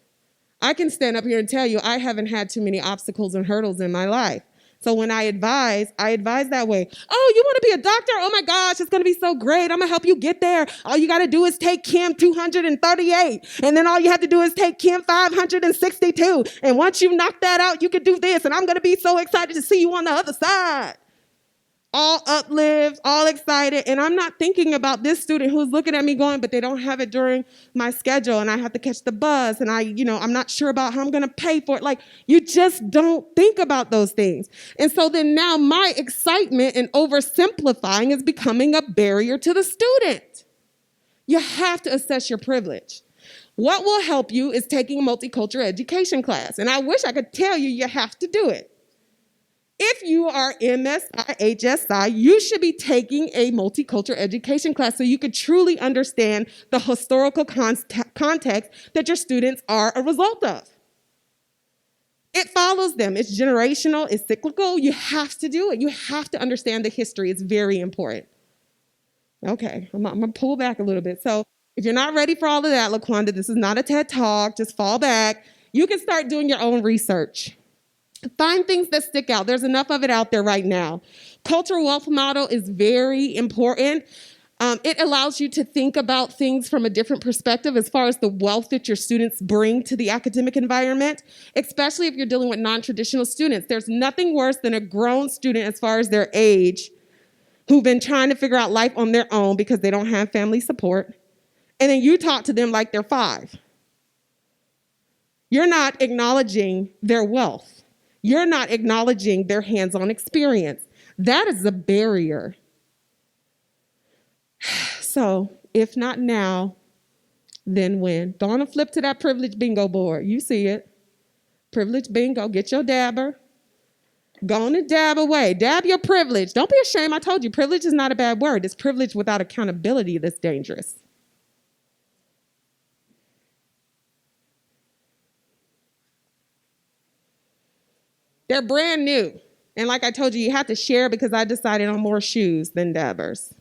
I can stand up here and tell you I haven't had too many obstacles and hurdles in my life. So when I advise that way. Oh, you want to be a doctor? Oh my gosh, it's going to be so great. I'm going to help you get there. All you got to do is take Chem 238. And then all you have to do is take Chem 562. And once you knock that out, you can do this. And I'm going to be so excited to see you on the other side. All uplifted, all excited. And I'm not thinking about this student who's looking at me going, but they don't have it during my schedule and I have to catch the bus and I'm not sure about how I'm going to pay for it. Like, you just don't think about those things. And so then now my excitement and oversimplifying is becoming a barrier to the student. You have to assess your privilege. What will help you is taking a multicultural education class. And I wish I could tell you you have to do it. If you are MSI, HSI, you should be taking a multicultural education class so you could truly understand the historical context that your students are a result of. It follows them. It's generational. It's cyclical. You have to do it. You have to understand the history. It's very important. Okay, I'm going to pull back a little bit. So If you're not ready for all of that, LaQuanda, this is not a TED Talk. Just fall back. You can start doing your own research. Find things that stick out. There's enough of it out there right now. Cultural wealth model is very important. It allows you to think about things from a different perspective as far as the wealth that your students bring to the academic environment, especially if you're dealing with non-traditional students. There's nothing worse than a grown student as far as their age who've been trying to figure out life on their own because they don't have family support. And then you talk to them like they're 5. You're not acknowledging their wealth. You're not acknowledging their hands-on experience. That is a barrier. So, if not now, then when? Go on and flip to that privilege bingo board. You see it. Privilege bingo. Get your dabber. Go on and dab away. Dab your privilege. Don't be ashamed. I told you, privilege is not a bad word. It's privilege without accountability that's dangerous. They're brand new. And like I told you, you have to share because I decided on more shoes than dabbers.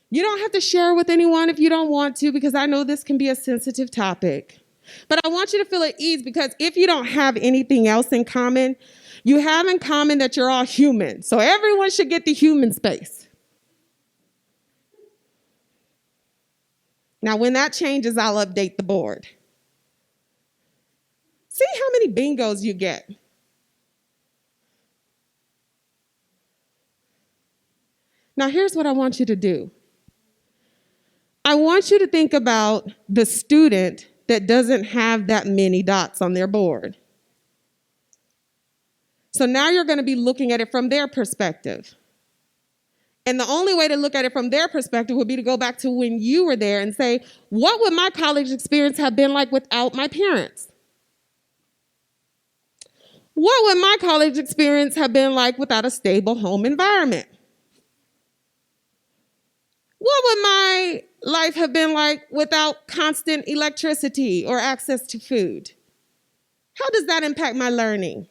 You don't have to share with anyone if you don't want to, because I know this can be a sensitive topic. But I want you to feel at ease, because if you don't have anything else in common, you have in common that you're all human. So everyone should get the human space. Now, when that changes, I'll update the board. See how many bingos you get. Now, here's what I want you to do. I want you to think about the student that doesn't have that many dots on their board. So now you're going to be looking at it from their perspective. And the only way to look at it from their perspective would be to go back to when you were there and say, what would my college experience have been like without my parents? What would my college experience have been like without a stable home environment? What would my life have been like without constant electricity or access to food? How does that impact my learning?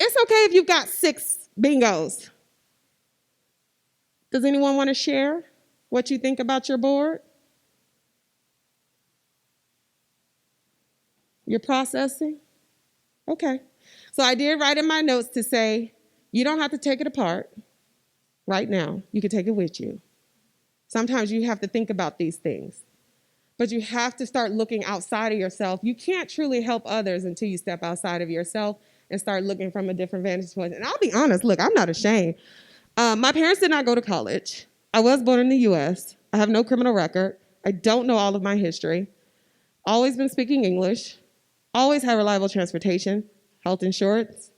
It's okay if you've got 6 bingos. Does anyone want to share what you think about your board? You're processing? Okay. So I did write in my notes to say, you don't have to take it apart right now. You can take it with you. Sometimes you have to think about these things, but you have to start looking outside of yourself. You can't truly help others until you step outside of yourself and start looking from a different vantage point. And I'll be honest, look, I'm not ashamed. My parents did not go to college. I was born in the U.S. I have no criminal record. I don't know all of my history. Always been speaking English. Always had reliable transportation, health insurance.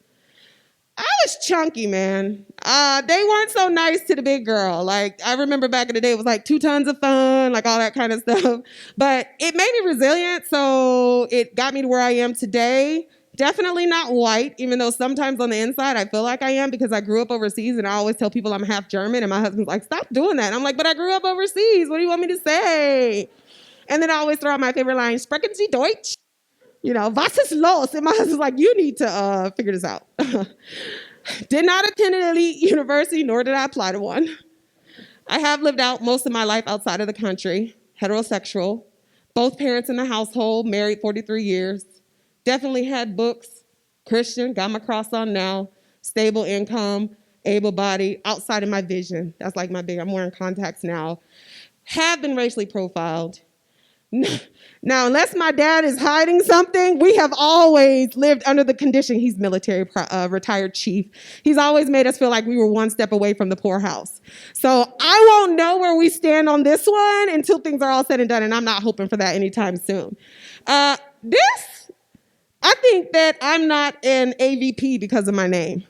I was chunky, man. They weren't so nice to the big girl. Like, I remember back in the day, it was like 2 tons of fun, like all that kind of stuff. But it made me resilient, so it got me to where I am today. Definitely not white, even though sometimes on the inside I feel like I am, because I grew up overseas, and I always tell people I'm half German, and my husband's like, stop doing that. And I'm like, but I grew up overseas. What do you want me to say? And then I always throw out my favorite line, sprechen Sie Deutsch? You know, was ist los? And my husband's like, you need to figure this out. Did not attend an elite university, nor did I apply to one. I have lived out most of my life outside of the country, heterosexual, both parents in the household, married 43 years, definitely had books, Christian, got my cross on now, stable income, able-bodied, outside of my vision. That's like my big, I'm wearing contacts now. Have been racially profiled. Now, unless my dad is hiding something, we have always lived under the condition. He's military retired chief. He's always made us feel like we were one step away from the poorhouse. So I won't know where we stand on this one until things are all said and done, and I'm not hoping for that anytime soon. I think that I'm not an AVP because of my name.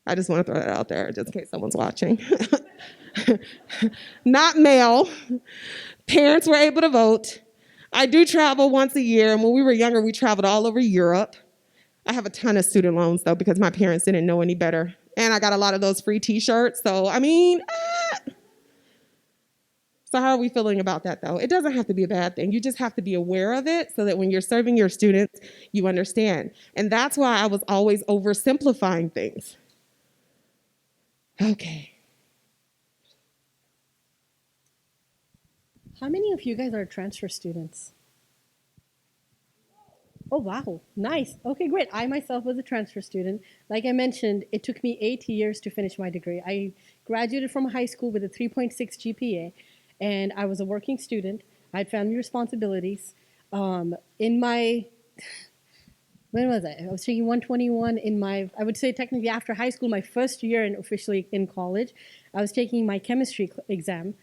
I just want to throw that out there just in case someone's watching. Not male. Parents were able to vote. I do travel once a year, and when we were younger, we traveled all over Europe. I have a ton of student loans, though, because my parents didn't know any better. And I got a lot of those free T-shirts, so, I mean, So how are we feeling about that, though? It doesn't have to be a bad thing. You just have to be aware of it so that when you're serving your students, you understand. And that's why I was always oversimplifying things. Okay. How many of you guys are transfer students? Oh, wow. Nice. Okay, great. I myself was a transfer student. Like I mentioned, it took me 8 years to finish my degree. I graduated from high school with a 3.6 GPA, and I was a working student. I had family responsibilities. In my when was I? I was taking 121 in my, I would say technically after high school, my first year in officially in college, I was taking my chemistry exam,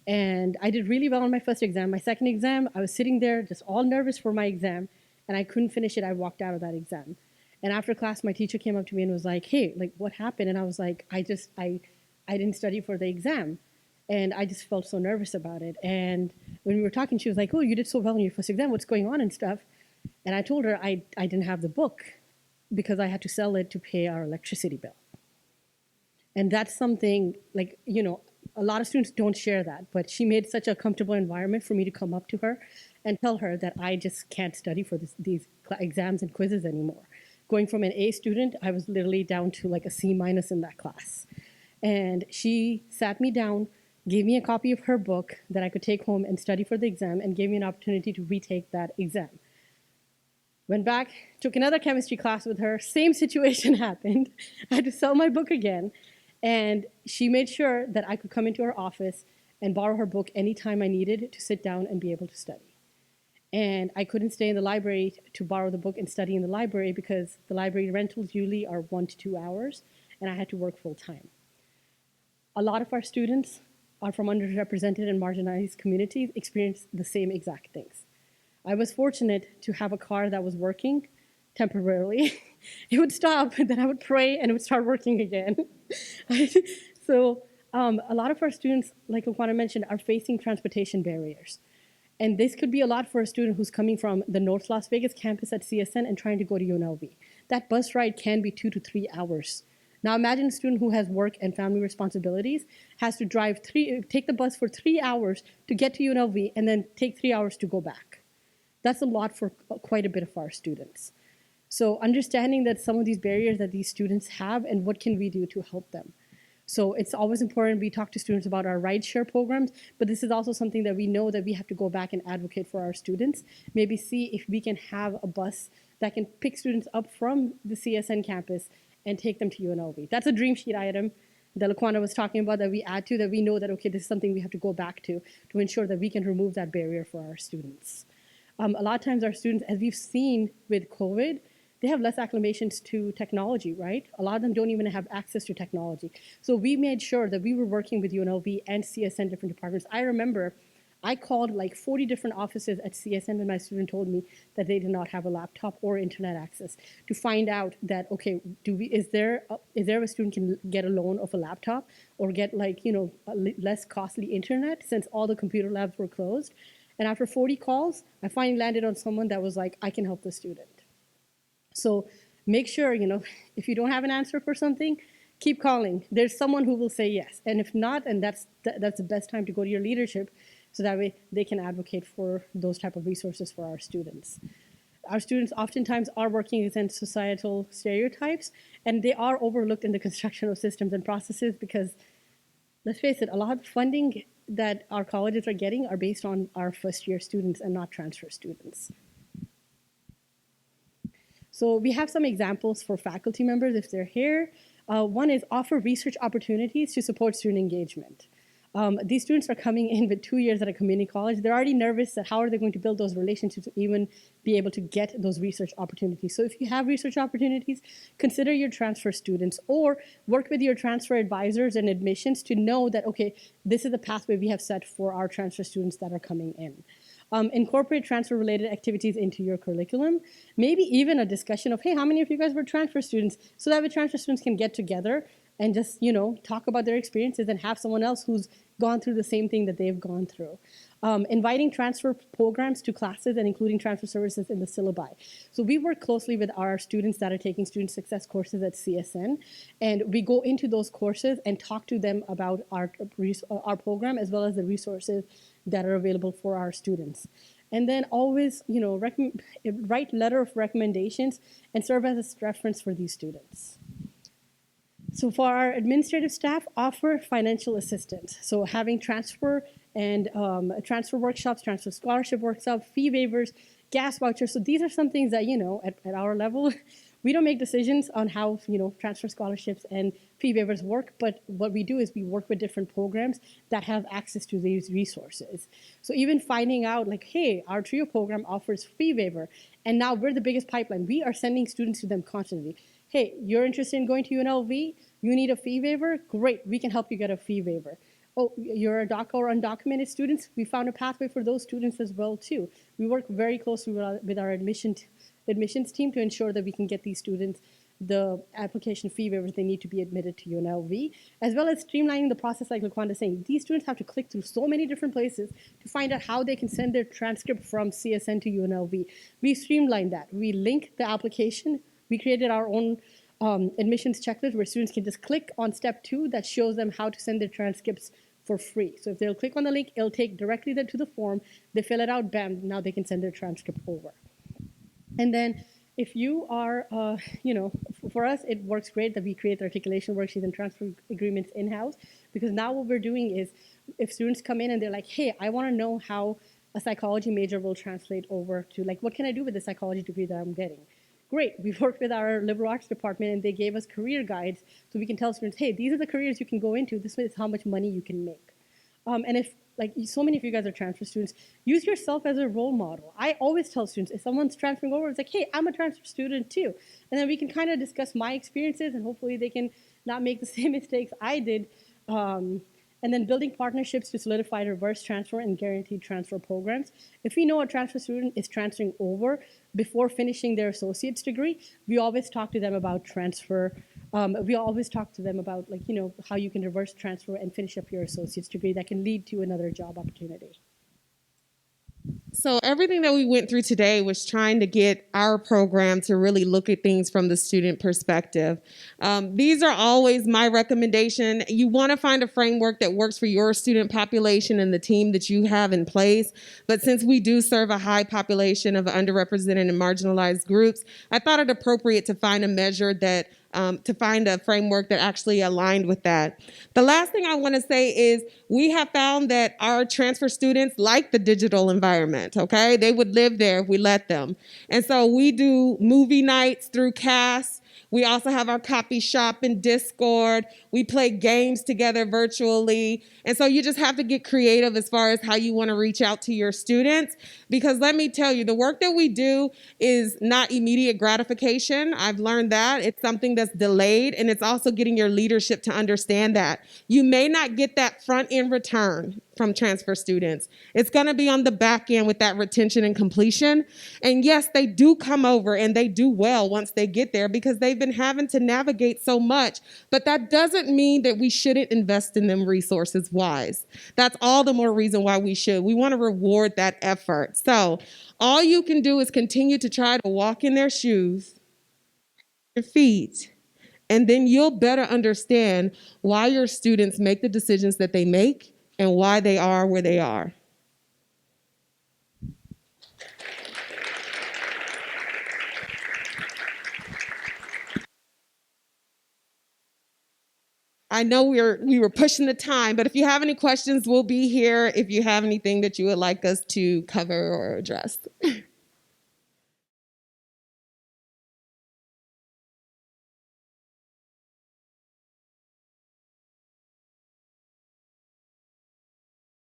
and I did really well on my first exam. My second exam, I was sitting there just all nervous for my exam, and I couldn't finish it. I walked out of that exam. And after class, my teacher came up to me and was like, "Hey, like what happened?" And I was like, I didn't study for the exam." And I just felt so nervous about it. And when we were talking, she was like, "Oh, you did so well in your first exam. What's going on and stuff?" And I told her I didn't have the book because I had to sell it to pay our electricity bill. And that's something like, a lot of students don't share that, but she made such a comfortable environment for me to come up to her and tell her that I just can't study for these exams and quizzes anymore. Going from an A student, I was literally down to like a C minus in that class. And she sat me down, gave me a copy of her book that I could take home and study for the exam, and gave me an opportunity to retake that exam. Went back, took another chemistry class with her. Same situation happened. I had to sell my book again. And she made sure that I could come into her office and borrow her book anytime I needed to sit down and be able to study. And I couldn't stay in the library to borrow the book and study in the library because the library rentals usually are 1 to 2 hours, and I had to work full time. A lot of our students are from underrepresented and marginalized communities, experience the same exact things. I was fortunate to have a car that was working temporarily. It would stop, then I would pray, and it would start working again. So a lot of our students, like Quanda mentioned, are facing transportation barriers. And this could be a lot for a student who's coming from the North Las Vegas campus at CSN and trying to go to UNLV. That bus ride can be 2 to 3 hours. Now imagine a student who has work and family responsibilities, has to take the bus for 3 hours to get to UNLV, and then take 3 hours to go back. That's a lot for quite a bit of our students. So understanding that some of these barriers that these students have and what can we do to help them. So it's always important we talk to students about our rideshare programs, but this is also something that we know that we have to go back and advocate for our students. Maybe see if we can have a bus that can pick students up from the CSN campus and take them to UNLV. That's a dream sheet item that Quanda was talking about that we add to, that we know that, okay, this is something we have to go back to ensure that we can remove that barrier for our students. A lot of times our students, as we've seen with COVID, they have less acclimations to technology, right? A lot of them don't even have access to technology. So we made sure that we were working with UNLV and CSN different departments. I remember I called like 40 different offices at CSN when my student told me that they did not have a laptop or internet access to find out that, okay, is there a student can get a loan of a laptop or get less costly internet since all the computer labs were closed. And after 40 calls, I finally landed on someone that was like, I can help the student. So make sure, if you don't have an answer for something, keep calling. There's someone who will say yes. And if not, and that's the best time to go to your leadership so that way they can advocate for those type of resources for our students. Our students oftentimes are working against societal stereotypes, and they are overlooked in the construction of systems and processes because, let's face it, a lot of funding that our colleges are getting are based on our first-year students and not transfer students. So we have some examples for faculty members if they're here. One is offer research opportunities to support student engagement. These students are coming in with 2 years at a community college. They're already nervous that how are they going to build those relationships to even be able to get those research opportunities. So if you have research opportunities, consider your transfer students or work with your transfer advisors and admissions to know that, okay, this is the pathway we have set for our transfer students that are coming in. Incorporate transfer-related activities into your curriculum. Maybe even a discussion of, hey, how many of you guys were transfer students? So that way transfer students can get together and just, talk about their experiences and have someone else who's gone through the same thing that they've gone through. Inviting transfer programs to classes and including transfer services in the syllabi. So we work closely with our students that are taking student success courses at CSN, and we go into those courses and talk to them about our program as well as the resources that are available for our students. And then always, write letter of recommendations and serve as a reference for these students. So for our administrative staff, offer financial assistance. So having transfer and transfer workshops, transfer scholarship workshops, fee waivers, gas vouchers. So these are some things that, at our level, we don't make decisions on how, transfer scholarships and fee waivers work, but what we do is we work with different programs that have access to these resources. So even finding out like, hey, our TRIO program offers fee waiver, and now we're the biggest pipeline. We are sending students to them constantly. Hey, you're interested in going to UNLV? You need a fee waiver? Great, we can help you get a fee waiver. Oh, you're a DACA or undocumented students? We found a pathway for those students as well too. We work very closely with our admissions team to ensure that we can get these students the application fee waivers they need to be admitted to UNLV, as well as streamlining the process like Quanda is saying. These students have to click through so many different places to find out how they can send their transcript from CSN to UNLV. We streamlined that. We link the application. We created our own admissions checklist where students can just click on step 2 that shows them how to send their transcripts for free. So if they'll click on the link, it'll take directly to the form. They fill it out, bam, now they can send their transcript over. And then if you are, for us, it works great that we create the articulation worksheets and transfer agreements in-house, because now what we're doing is if students come in and they're like, hey, I want to know how a psychology major will translate over to, like, what can I do with the psychology degree that I'm getting? Great, we've worked with our liberal arts department and they gave us career guides so we can tell students, hey, these are the careers you can go into, this is how much money you can make. And if, like, so many of you guys are transfer students, use yourself as a role model. I always tell students, if someone's transferring over, it's like, hey, I'm a transfer student too. And then we can kind of discuss my experiences and hopefully they can not make the same mistakes I did. And then building partnerships to solidify reverse transfer and guaranteed transfer programs. If we know a transfer student is transferring over before finishing their associate's degree, we always talk to them about transfer. We always talk to them about, like, how you can reverse transfer and finish up your associate's degree that can lead to another job opportunity. So everything that we went through today was trying to get our program to really look at things from the student perspective. These are always my recommendation. You want to find a framework that works for your student population and the team that you have in place. But since we do serve a high population of underrepresented and marginalized groups, I thought it appropriate to find a measure that to find a framework that actually aligned with that. The last thing I want to say is we have found that our transfer students like the digital environment, okay? They would live there if we let them. And so we do movie nights through CAS. We also have our copy shop in Discord. We play games together virtually. And so you just have to get creative as far as how you want to reach out to your students. Because let me tell you, the work that we do is not immediate gratification. I've learned that. It's something that's delayed, and it's also getting your leadership to understand that. You may not get that front end return from transfer students. It's going to be on the back end with that retention and completion. And yes, they do come over and they do well once they get there because they've been having to navigate so much. But that doesn't mean that we shouldn't invest in them resources wise. That's all the more reason why we should. We want to reward that effort. So all you can do is continue to try to walk in their shoes, your feet, and then you'll better understand why your students make the decisions that they make and why they are where they are. I know we were pushing the time, but if you have any questions, we'll be here if you have anything that you would like us to cover or address.